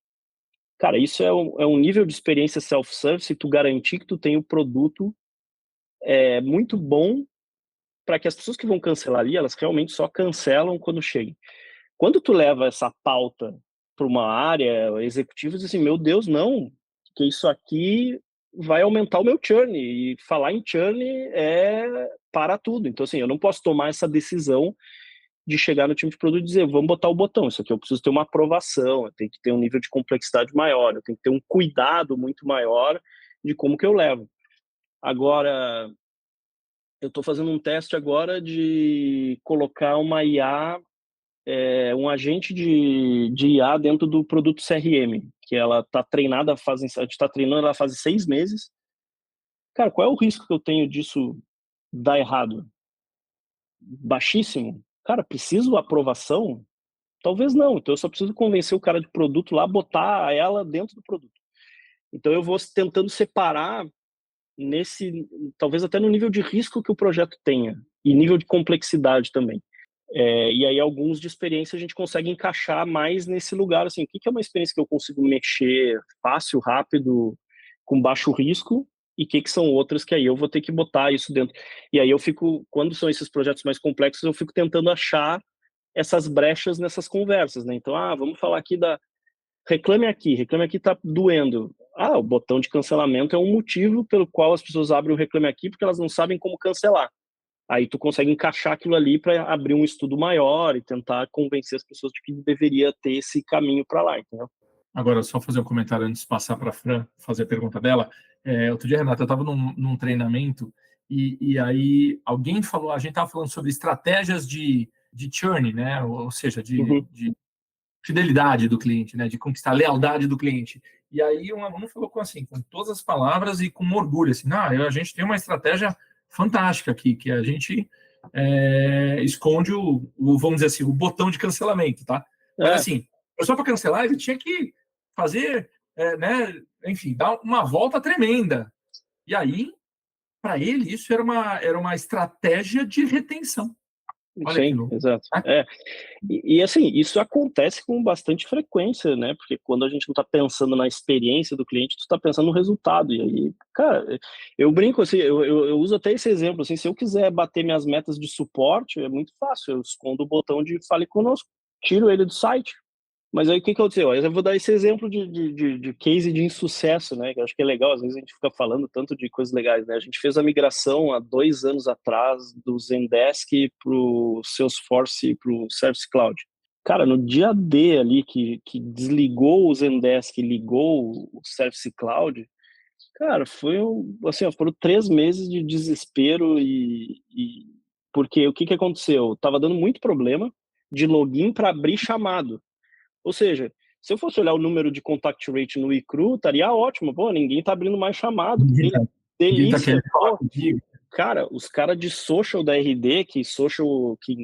Cara, isso é um nível de experiência self-service e tu garantir que tu tem o produto muito bom para que as pessoas que vão cancelar ali, elas realmente só cancelam quando chegam. Quando tu leva essa pauta para uma área executiva, diz assim, meu Deus, não, que isso aqui vai aumentar o meu churn, e falar em churn é para tudo. Então, assim, eu não posso tomar essa decisão de chegar no time de produto e dizer, vamos botar o botão, isso aqui eu preciso ter uma aprovação, eu tenho que ter um nível de complexidade maior, eu tenho que ter um cuidado muito maior de como que eu levo. Agora, eu estou fazendo um teste agora de colocar uma IA, um agente de IA dentro do produto CRM, que ela está treinada, a gente está treinando ela faz 6 meses. Cara, qual é o risco que eu tenho disso dar errado? Baixíssimo. Cara, preciso aprovação? Talvez não. Então eu só preciso convencer o cara de produto lá, botar ela dentro do produto. Então eu vou tentando separar talvez até no nível de risco que o projeto tenha e nível de complexidade também. E aí alguns de experiência a gente consegue encaixar mais nesse lugar, assim, o que é uma experiência que eu consigo mexer fácil, rápido, com baixo risco, e o que são outras que aí eu vou ter que botar isso dentro. E aí eu fico, quando são esses projetos mais complexos, eu fico tentando achar essas brechas nessas conversas, né? Então, vamos falar aqui reclame aqui tá doendo. O botão de cancelamento é um motivo pelo qual as pessoas abrem o reclame aqui, porque elas não sabem como cancelar. Aí tu consegue encaixar aquilo ali para abrir um estudo maior e tentar convencer as pessoas de que deveria ter esse caminho para lá, entendeu? Agora, só fazer um comentário antes de passar para a Fran, fazer a pergunta dela. Outro dia, Renata, eu estava num treinamento e aí alguém falou, a gente estava falando sobre estratégias de churn, né? Ou seja, de fidelidade do cliente, né? De conquistar a lealdade do cliente. E aí um aluno falou assim, com todas as palavras e com orgulho, assim, a gente tem uma estratégia fantástica aqui, que a gente esconde vamos dizer assim, o botão de cancelamento, tá? Mas assim, só para cancelar, ele tinha que fazer, né, enfim, dar uma volta tremenda. E aí, para ele, isso era uma estratégia de retenção. Olha. Sim, exato. E assim, isso acontece com bastante frequência, né? Porque quando a gente não está pensando na experiência do cliente, tu está pensando no resultado. E aí, cara, eu brinco assim, eu uso até esse exemplo, assim, se eu quiser bater minhas metas de suporte, é muito fácil, eu escondo o botão de fale conosco, tiro ele do site. Mas aí o que aconteceu? Eu vou dar esse exemplo de case de insucesso, né? Que eu acho que é legal, às vezes a gente fica falando tanto de coisas legais, né? A gente fez a migração há 2 anos atrás do Zendesk para o Salesforce e para o Service Cloud. Cara, no dia D ali que desligou o Zendesk e ligou o Service Cloud, cara, assim, foram 3 meses de desespero porque o que aconteceu? Tava dando muito problema de login para abrir chamado. Ou seja, se eu fosse olhar o número de contact rate no iCru, estaria ótimo. Pô, ninguém tá abrindo mais chamado. Delícia. Cara, os caras de social da RD,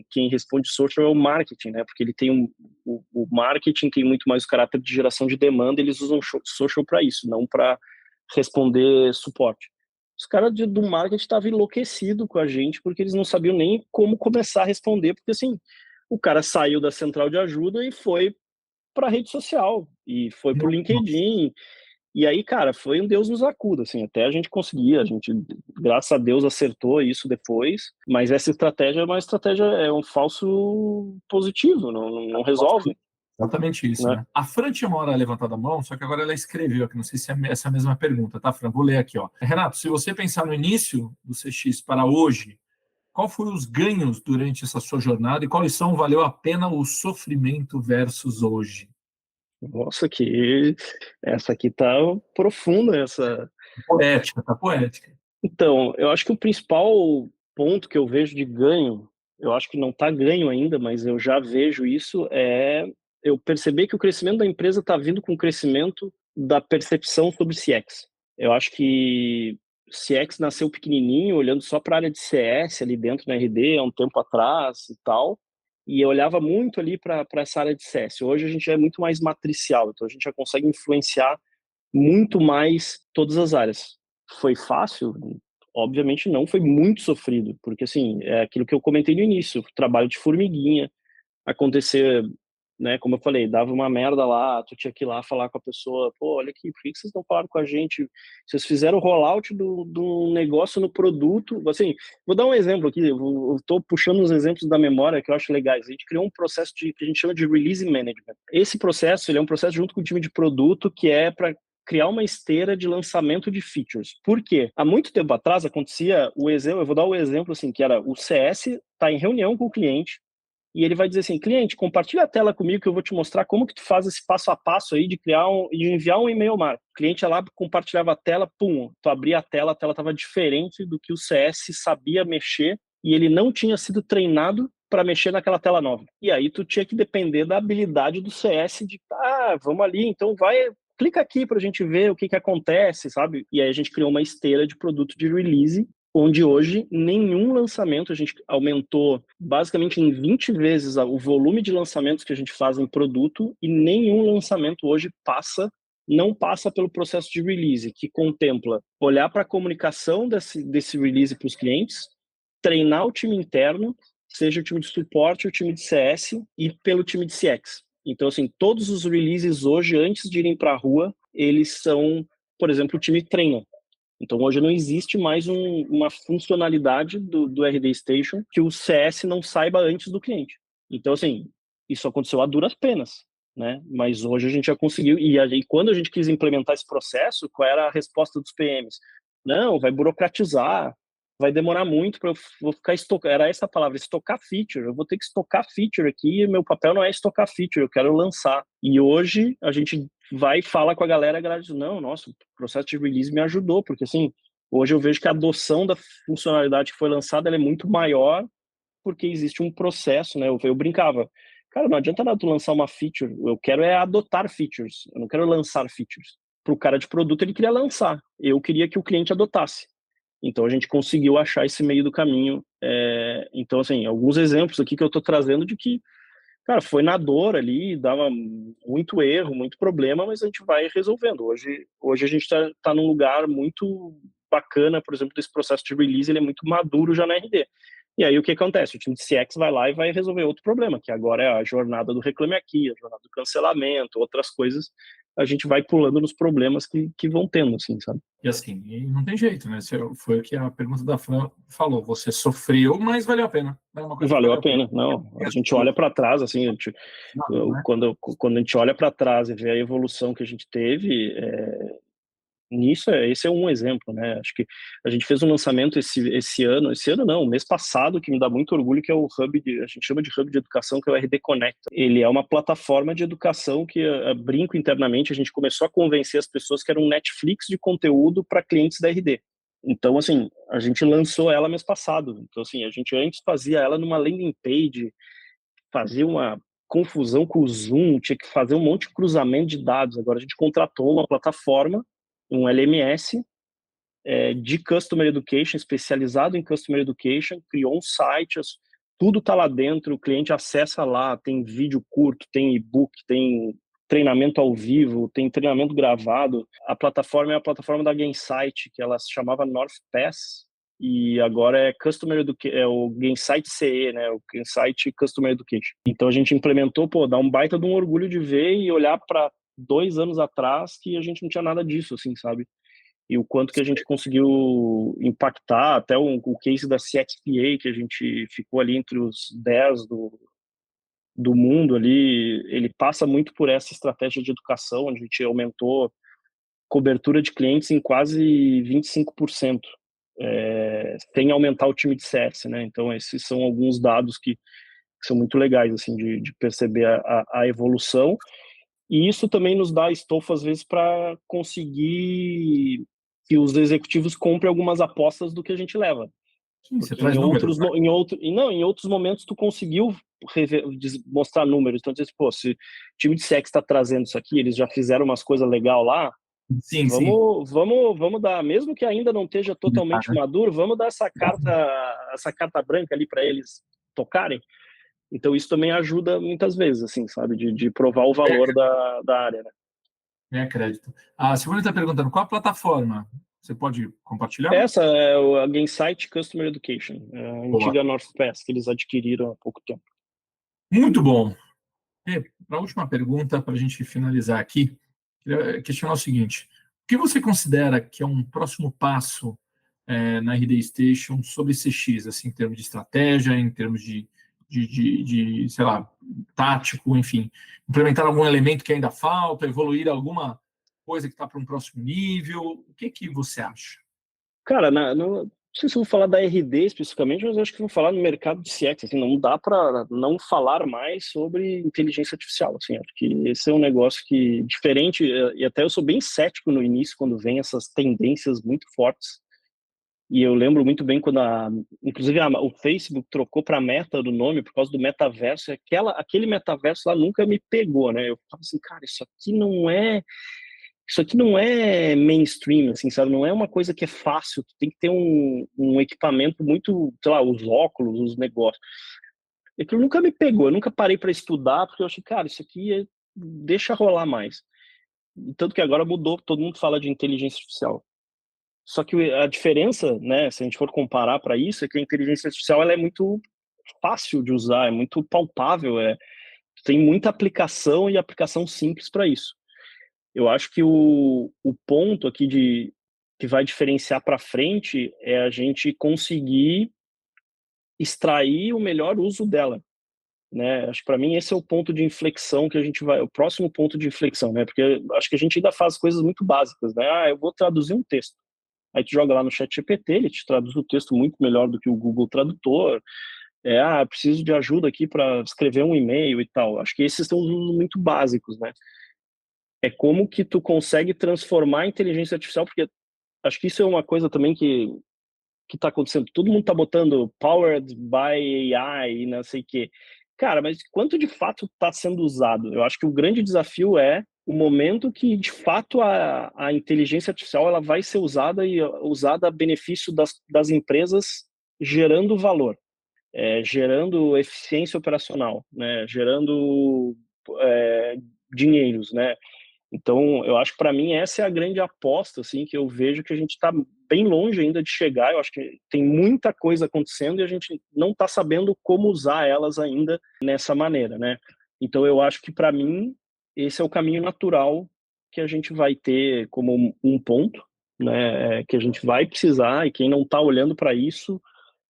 quem responde social é o marketing, né? Porque ele tem o marketing tem muito mais o caráter de geração de demanda, eles usam social para isso, não para responder suporte. Os caras do marketing estavam enlouquecidos com a gente, porque eles não sabiam nem como começar a responder, porque assim, o cara saiu da central de ajuda e foi para rede social e foi pro LinkedIn. E aí, cara, foi um Deus nos acuda, assim, até a gente conseguir, a gente, graças a Deus, acertou isso depois, mas essa estratégia é uma estratégia, é um falso positivo, não resolve. Exatamente isso, né? A Fran tinha uma hora levantada a mão, só que agora ela escreveu aqui, não sei se é essa a mesma pergunta, tá, Fran? Vou ler aqui, ó. Renato, se você pensar no início do CX para hoje, qual foram os ganhos durante essa sua jornada e quais valeu a pena o sofrimento versus hoje? Nossa, essa aqui tá profunda, essa... Tá poética. Então, eu acho que o principal ponto que eu vejo de ganho, eu acho que não tá ganho ainda, mas eu já vejo isso, eu perceber que o crescimento da empresa está vindo com o crescimento da percepção sobre CX. Eu acho que CX nasceu pequenininho, olhando só para a área de CS ali dentro da RD, há um tempo atrás e tal, e eu olhava muito ali para essa área de CS. Hoje a gente já é muito mais matricial, então a gente já consegue influenciar muito mais todas as áreas. Foi fácil? Obviamente não, foi muito sofrido, porque assim, é aquilo que eu comentei no início, trabalho de formiguinha, acontecer, né, como eu falei, dava uma merda lá, tu tinha que ir lá falar com a pessoa, pô, olha aqui, por que vocês não falaram com a gente? Vocês fizeram o rollout do negócio no produto, assim, vou dar um exemplo aqui, eu tô puxando uns exemplos da memória que eu acho legais. A gente criou um processo que a gente chama de Release Management. Esse processo, ele é um processo junto com o time de produto que é para criar uma esteira de lançamento de features. Por quê? Há muito tempo atrás acontecia eu vou dar o exemplo assim, que era o CS tá em reunião com o cliente, e ele vai dizer assim, cliente, compartilha a tela comigo que eu vou te mostrar como que tu faz esse passo a passo aí de enviar um e-mail marketing. O cliente ia lá, compartilhava a tela, pum, tu abria a tela estava diferente do que o CS sabia mexer e ele não tinha sido treinado para mexer naquela tela nova. E aí tu tinha que depender da habilidade do CS de, vamos ali, então clica aqui para a gente ver o que acontece, sabe? E aí a gente criou uma esteira de produto de release, onde hoje nenhum lançamento, a gente aumentou basicamente em 20 vezes o volume de lançamentos que a gente faz em produto, e nenhum lançamento hoje não passa pelo processo de release, que contempla olhar para a comunicação desse release para os clientes, treinar o time interno, seja o time de suporte, o time de CS e pelo time de CX. Então, assim, todos os releases hoje, antes de irem para a rua, eles são, por exemplo, o time treina. Então, hoje não existe mais uma funcionalidade do RD Station que o CS não saiba antes do cliente. Então, assim, isso aconteceu a duras penas, né? Mas hoje a gente já conseguiu. E quando a gente quis implementar esse processo, qual era a resposta dos PMs? Não, vai burocratizar, vai demorar muito para eu vou ficar estocando. Era essa a palavra, estocar feature. Eu vou ter que estocar feature aqui, e meu papel não é estocar feature, eu quero lançar. E hoje a gente vai e fala com a galera diz, não, nossa, o processo de release me ajudou, porque assim, hoje eu vejo que a adoção da funcionalidade que foi lançada ela é muito maior, porque existe um processo, né? Eu brincava, cara, não adianta nada tu lançar uma feature, eu quero adotar features, eu não quero lançar features. Para o cara de produto, ele queria lançar, eu queria que o cliente adotasse. Então, a gente conseguiu achar esse meio do caminho. Então, assim, alguns exemplos aqui que eu estou trazendo de que, cara, foi na dor ali, dava muito erro, muito problema, mas a gente vai resolvendo. Hoje a gente está num lugar muito bacana, por exemplo, desse processo de release, ele é muito maduro já na RD. E aí o que acontece? O time de CX vai lá e vai resolver outro problema, que agora é a jornada do Reclame Aqui, a jornada do cancelamento, outras coisas. A gente vai pulando nos problemas que vão tendo, assim, sabe? E assim, não tem jeito, né? Foi o que a pergunta da Fran falou. Você sofreu, mas valeu a pena. Valeu a pena. Não, a gente olha para trás, assim, quando a gente olha para trás e vê a evolução que a gente teve, esse é um exemplo, né? Acho que a gente fez um lançamento esse ano não, mês passado, que me dá muito orgulho, que é o Hub, a gente chama de Hub de Educação, que é o RD Connect. Ele é uma plataforma de educação que, brinco internamente, a gente começou a convencer as pessoas que era um Netflix de conteúdo para clientes da RD. Então, assim, a gente lançou ela mês passado. Então, assim, a gente antes fazia ela numa landing page, fazia uma confusão com o Zoom, tinha que fazer um monte de cruzamento de dados. Agora a gente contratou uma plataforma, um LMS de Customer Education, especializado em Customer Education, criou um site, tudo está lá dentro, o cliente acessa lá, tem vídeo curto, tem e-book, tem treinamento ao vivo, tem treinamento gravado. A plataforma é a plataforma da Gainsight, que ela se chamava NorthPass, e agora é o Gainsight CE, né, o Gainsight Customer Education. Então a gente implementou, dá um baita de um orgulho de ver e olhar para 2 anos atrás que a gente não tinha nada disso, assim, sabe? E o quanto que a gente conseguiu impactar, até o case da CXPA, que a gente ficou ali entre os 10 do mundo ali, ele passa muito por essa estratégia de educação, onde a gente aumentou cobertura de clientes em quase 25%, sem aumentar o time de CS, né? Então, esses são alguns dados que são muito legais, assim, de perceber a evolução. E isso também nos dá estofo, às vezes, para conseguir que os executivos comprem algumas apostas do que a gente leva. Sim, você traz números, né? Em outros momentos tu conseguiu mostrar números. Então, se o time de CX está trazendo isso aqui, eles já fizeram umas coisas legais lá, sim. Vamos dar, mesmo que ainda não esteja totalmente maduro, vamos dar essa carta branca ali para eles tocarem. Então, isso também ajuda muitas vezes, assim, sabe? De provar o valor da área, né? É crédito. A Simone está perguntando, qual a plataforma? Você pode compartilhar? Essa é a Gainsight Customer Education, a antiga NorthPass, que eles adquiriram há pouco tempo. Muito bom. Para a última pergunta, para a gente finalizar aqui, queria questionar o seguinte. O que você considera que é um próximo passo na RD Station sobre CX, assim, em termos de estratégia, em termos de sei lá, tático, enfim, implementar algum elemento que ainda falta, evoluir alguma coisa que está para um próximo nível? O que você acha? Cara, sei se eu vou falar da RD especificamente, mas eu acho que vou falar no mercado de CX, assim, não dá para não falar mais sobre inteligência artificial, assim, acho que esse é um negócio que, diferente, e até eu sou bem cético no início, quando vem essas tendências muito fortes, e eu lembro muito bem quando, inclusive, o Facebook trocou para Meta do nome por causa do metaverso, e aquele metaverso lá nunca me pegou, né, eu falo assim, cara, isso aqui não é mainstream, assim, sabe? Não é uma coisa que é fácil. Tu tem que ter um equipamento muito, sei lá, os óculos, os negócios. Aquilo nunca me pegou. Eu nunca parei para estudar, porque eu achei, cara, isso aqui deixa rolar mais. Tanto que agora mudou, todo mundo fala de inteligência artificial. Só que a diferença, né, se a gente for comparar para isso, é que a inteligência artificial ela é muito fácil de usar, é muito palpável, tem muita aplicação e aplicação simples para isso. Eu acho que o ponto aqui que vai diferenciar para frente é a gente conseguir extrair o melhor uso dela, né? Acho que para mim esse é o ponto de inflexão que a gente vai, o próximo ponto de inflexão, né? Porque acho que a gente ainda faz coisas muito básicas, né? Eu vou traduzir um texto. Aí tu joga lá no ChatGPT, ele te traduz o texto muito melhor do que o Google Tradutor. Preciso de ajuda aqui para escrever um e-mail e tal. Acho que esses são os usos muito básicos, né? É como que tu consegue transformar a inteligência artificial, porque acho que isso é uma coisa também que está acontecendo. Todo mundo está botando powered by AI e não sei o quê. Cara, mas quanto de fato está sendo usado? Eu acho que o grande desafio é o momento que, de fato, a inteligência artificial ela vai ser usada e usada a benefício das empresas, gerando valor, gerando eficiência operacional, né, gerando dinheiros, né? Então, eu acho que para mim essa é a grande aposta, assim, que eu vejo que a gente está bem longe ainda de chegar. Eu acho que tem muita coisa acontecendo e a gente não está sabendo como usar elas ainda nessa maneira, né? Então, eu acho que para mim esse é o caminho natural que a gente vai ter como um ponto, né? Que a gente vai precisar e quem não está olhando para isso,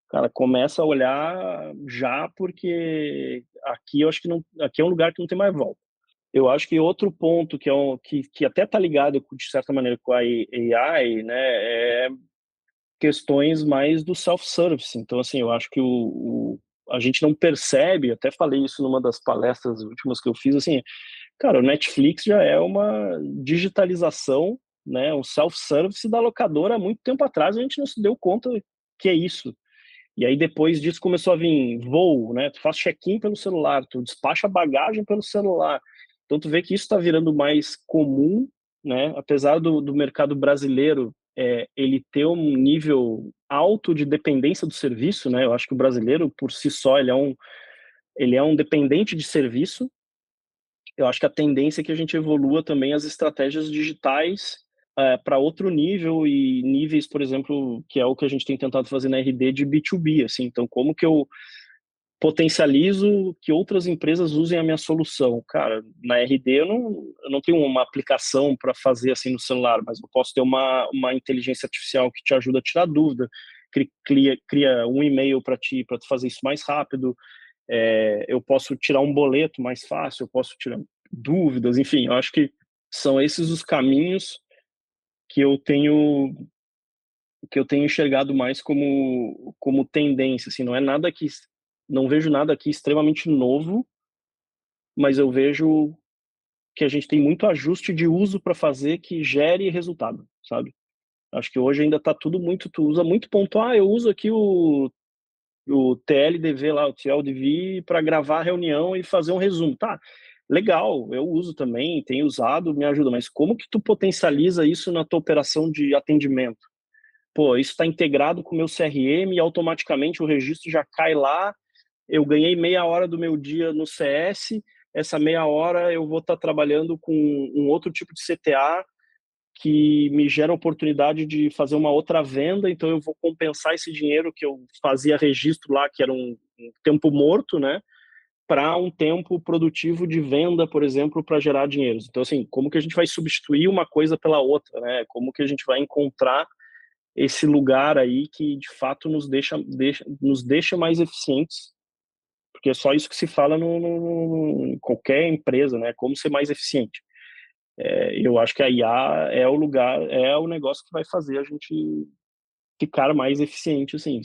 cara, começa a olhar já porque aqui eu acho que não, aqui é um lugar que não tem mais volta. Eu acho que outro ponto que até está ligado, de certa maneira, com a AI, né, é questões mais do self-service. Então, assim, eu acho que a gente não percebe, até falei isso numa das palestras últimas que eu fiz, assim, cara, o Netflix já é uma digitalização, né, um self-service da locadora há muito tempo atrás, a gente não se deu conta que é isso. E aí depois disso começou a vir voo, né? Tu faz check-in pelo celular, tu despacha bagagem pelo celular. Então tu vê que isso está virando mais comum, né? Apesar do mercado brasileiro ele ter um nível alto de dependência do serviço, né? Eu acho que o brasileiro por si só ele é um dependente de serviço. Eu acho que a tendência é que a gente evolua também as estratégias digitais para outro nível e níveis, por exemplo, que é o que a gente tem tentado fazer na RD de B2B, assim. Então, como que eu potencializo que outras empresas usem a minha solução? Cara, na RD eu não tenho uma aplicação para fazer assim no celular, mas eu posso ter uma inteligência artificial que te ajuda a tirar dúvida, cria um e-mail para tu fazer isso mais rápido, eu posso tirar um boleto mais fácil, eu posso tirar dúvidas, enfim, eu acho que são esses os caminhos que eu tenho enxergado mais como tendência, assim, não vejo nada aqui extremamente novo, mas eu vejo que a gente tem muito ajuste de uso para fazer que gere resultado, sabe? Acho que hoje ainda está tudo tu usa muito ponto, eu uso aqui o TLDV lá, o TLDV para gravar a reunião e fazer um resumo, tá? Legal, eu uso também, tenho usado, me ajuda, mas como que tu potencializa isso na tua operação de atendimento? Pô, isso está integrado com o meu CRM e automaticamente o registro já cai lá. Eu ganhei meia hora do meu dia no CS, essa meia hora eu vou estar trabalhando com um outro tipo de CTA que me gera a oportunidade de fazer uma outra venda, então eu vou compensar esse dinheiro que eu fazia registro lá, que era um tempo morto, né, para um tempo produtivo de venda, por exemplo, para gerar dinheiro. Então, assim, como que a gente vai substituir uma coisa pela outra, né? Como que a gente vai encontrar esse lugar aí que de fato nos deixa mais eficientes, porque é só isso que se fala em qualquer empresa, né? Como ser mais eficiente. Eu acho que a IA é o negócio que vai fazer a gente ficar mais eficiente, assim.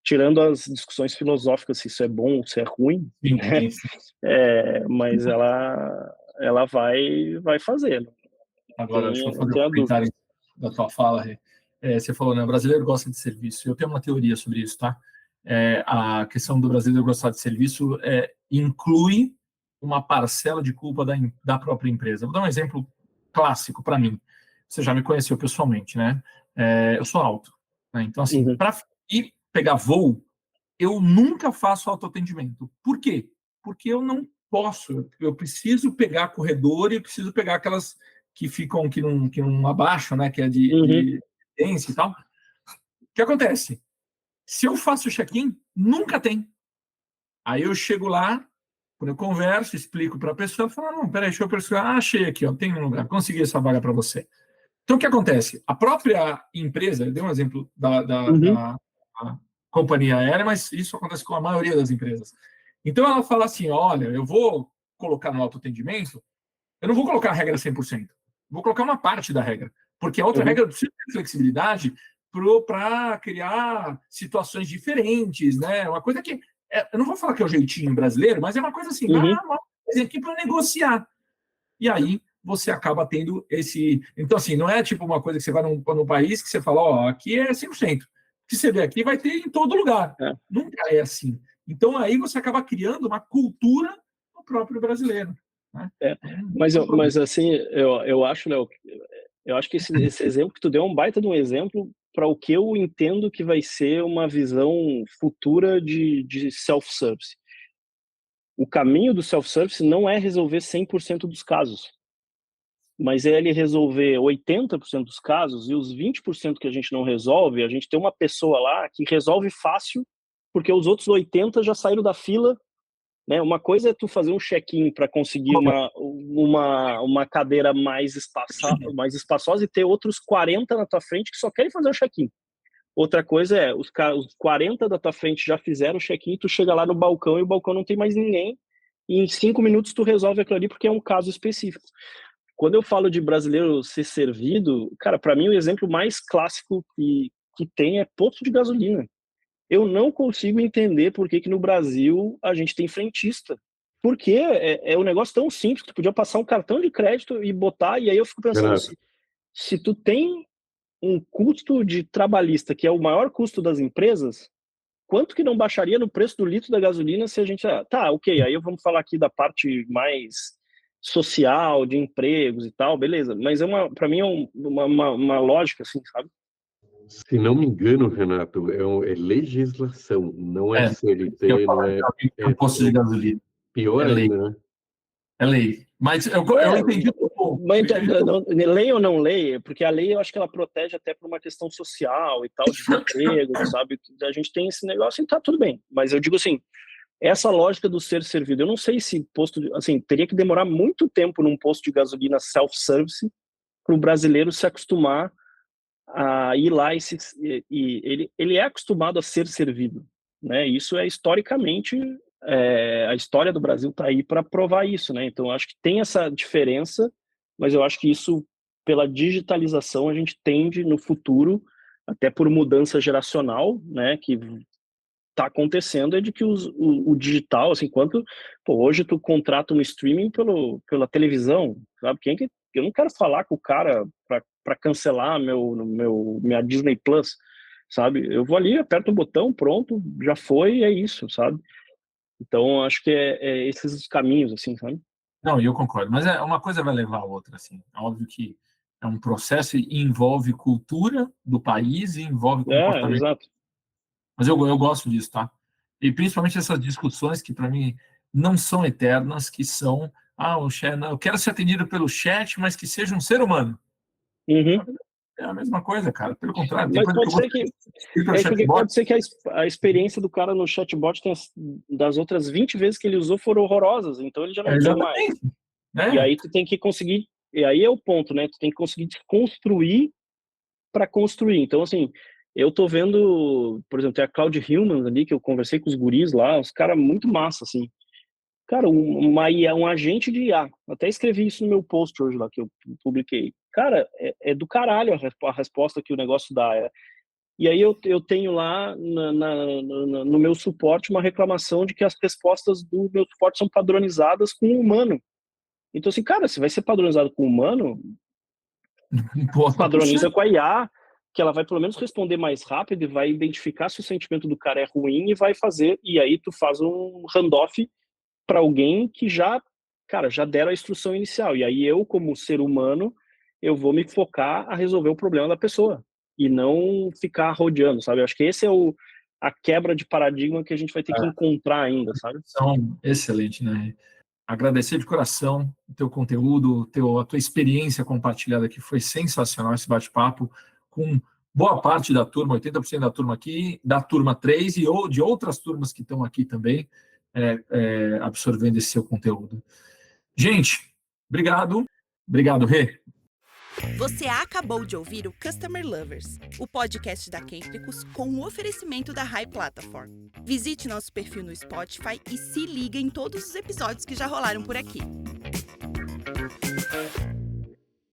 Tirando as discussões filosóficas, se isso é bom ou se é ruim, Sim, né? sim. Mas ela vai fazer. Agora, deixa eu fazer Tem um a dúvida. comentário da tua fala, Rê. Você falou, né? O brasileiro gosta de serviço. Eu tenho uma teoria sobre isso, tá? A questão do brasileiro gostar de serviço inclui uma parcela de culpa da própria empresa. Vou dar um exemplo clássico para mim. Você já me conheceu pessoalmente, né? Eu sou alto, né? Então, assim, Uhum. para ir pegar voo, eu nunca faço autoatendimento. Por quê? Porque eu não posso. Eu preciso pegar corredor e preciso pegar aquelas que ficam, que não abaixam, né? Que é Uhum. de e tal. O que acontece? Se eu faço o check-in, nunca tem. Aí eu chego lá, quando eu converso, explico para a pessoa, ela fala, não, peraí, deixa eu pesquisar. Achei aqui, ó, tem um lugar, consegui essa vaga para você. Então, o que acontece? A própria empresa, eu dei um exemplo Uhum. da companhia aérea, mas isso acontece com a maioria das empresas. Então, ela fala assim, olha, eu vou colocar no autoatendimento, eu não vou colocar a regra 100%, vou colocar uma parte da regra, porque a outra Uhum. regra precisa ter flexibilidade para criar situações diferentes, né? Uma coisa que, eu não vou falar que é o jeitinho brasileiro, mas é uma coisa assim, Uhum. uma coisa aqui para negociar. E aí você acaba tendo esse... Então, assim, não é tipo uma coisa que você vai num país que você fala, ó, aqui é 100%. O que você vê aqui vai ter em todo lugar. É. Nunca é assim. Então, aí você acaba criando uma cultura do próprio brasileiro. Né? Mas assim, eu acho, Léo, eu acho que esse exemplo que tu deu é um baita de um exemplo para o que eu entendo que vai ser uma visão futura de self-service. O caminho do self-service não é resolver 100% dos casos, mas é ele resolver 80% dos casos, e os 20% que a gente não resolve, a gente tem uma pessoa lá que resolve fácil, porque os outros 80 já saíram da fila, né? Uma coisa é tu fazer um check-in para conseguir uma cadeira mais espaçosa e ter outros 40 na tua frente que só querem fazer o check-in. Outra coisa é, os 40 da tua frente já fizeram o check-in, tu chega lá no balcão e o balcão não tem mais ninguém, e em 5 minutos tu resolve aquilo ali porque é um caso específico. Quando eu falo de brasileiro ser servido, cara, para mim o exemplo mais clássico que tem é posto de gasolina. Eu não consigo entender por que no Brasil a gente tem frentista. Porque é um negócio tão simples, tu podia passar um cartão de crédito e botar, e aí eu fico pensando, Renato, se tu tem um custo de trabalhista, que é o maior custo das empresas, quanto que não baixaria no preço do litro da gasolina se a gente... Tá, ok, aí vamos falar aqui da parte mais social, de empregos e tal, beleza. Mas para mim é uma lógica, assim, sabe? se não me engano, Renato, é legislação, não é Eu CLT, não falo é, que posto de gasolina. pior É lei. ainda, né? É lei. Mas eu entendi o ponto. Mas lei ou não lei, porque a lei eu acho que ela protege até por uma questão social e tal, de emprego, sabe? A gente tem esse negócio e tá tudo bem. Mas eu digo assim, essa lógica do ser servido, eu não sei se assim, teria que demorar muito tempo num posto de gasolina self-service para o brasileiro se acostumar a ir lá e ele é acostumado a ser servido, né? Isso é historicamente a história do Brasil está aí para provar isso, né? Então eu acho que tem essa diferença, mas eu acho que isso pela digitalização a gente tende no futuro, até por mudança geracional, né? Que está acontecendo é de que o digital, assim, hoje tu contrata um streaming pela televisão, sabe? Eu não quero falar com o cara para cancelar minha Disney Plus, sabe? Eu vou ali, aperto o botão, pronto, já foi, é isso, sabe? Então, acho que é esses os caminhos, assim, sabe? Não, eu concordo. Mas uma coisa vai levar a outra, assim. É óbvio que é um processo e envolve cultura do país e envolve comportamento. Exato. Mas eu gosto disso, tá? E principalmente essas discussões que, para mim, não são eternas, que são, o chat, não, eu quero ser atendido pelo chat, mas que seja um ser humano. Uhum. É a mesma coisa, cara. Pelo contrário, tem Mas coisa que eu pode ser gostaria que de ir pelo porque chatbot. pode ser que a experiência do cara no chatbot das outras 20 vezes que ele usou foram horrorosas, então ele já não quer mais. Exatamente. E Né? aí tu tem que conseguir, e aí é o ponto, né? Tu tem que conseguir construir para construir. Então, assim, eu tô vendo, por exemplo, tem a Cloud Humans ali, que eu conversei com os guris lá, os caras muito massa, assim. Cara, uma IA, um agente de IA. Até escrevi isso no meu post hoje lá, que eu publiquei. Cara, é do caralho a resposta que o negócio dá. e aí eu tenho lá no meu suporte uma reclamação de que as respostas do meu suporte são padronizadas com o humano. Então, assim, cara, se vai ser padronizado com o humano, padroniza com a IA, que ela vai pelo menos responder mais rápido e vai identificar se o sentimento do cara é ruim e vai fazer, e aí tu faz um handoff para alguém que já deram a instrução inicial. E aí eu, como ser humano, eu vou me focar a resolver o problema da pessoa e não ficar rodeando, sabe? Eu acho que esse é a quebra de paradigma que a gente vai ter que encontrar ainda, sabe? Excelente, né? Agradecer de coração o teu conteúdo, a tua experiência compartilhada aqui, foi sensacional esse bate-papo com boa parte da turma, 80% da turma aqui, da turma 3 e de outras turmas que estão aqui também absorvendo esse seu conteúdo. Gente, obrigado. Obrigado, Rê. Você acabou de ouvir o Customer Lovers, o podcast da Kentricus com o oferecimento da High Platform. Visite nosso perfil no Spotify e se liga em todos os episódios que já rolaram por aqui.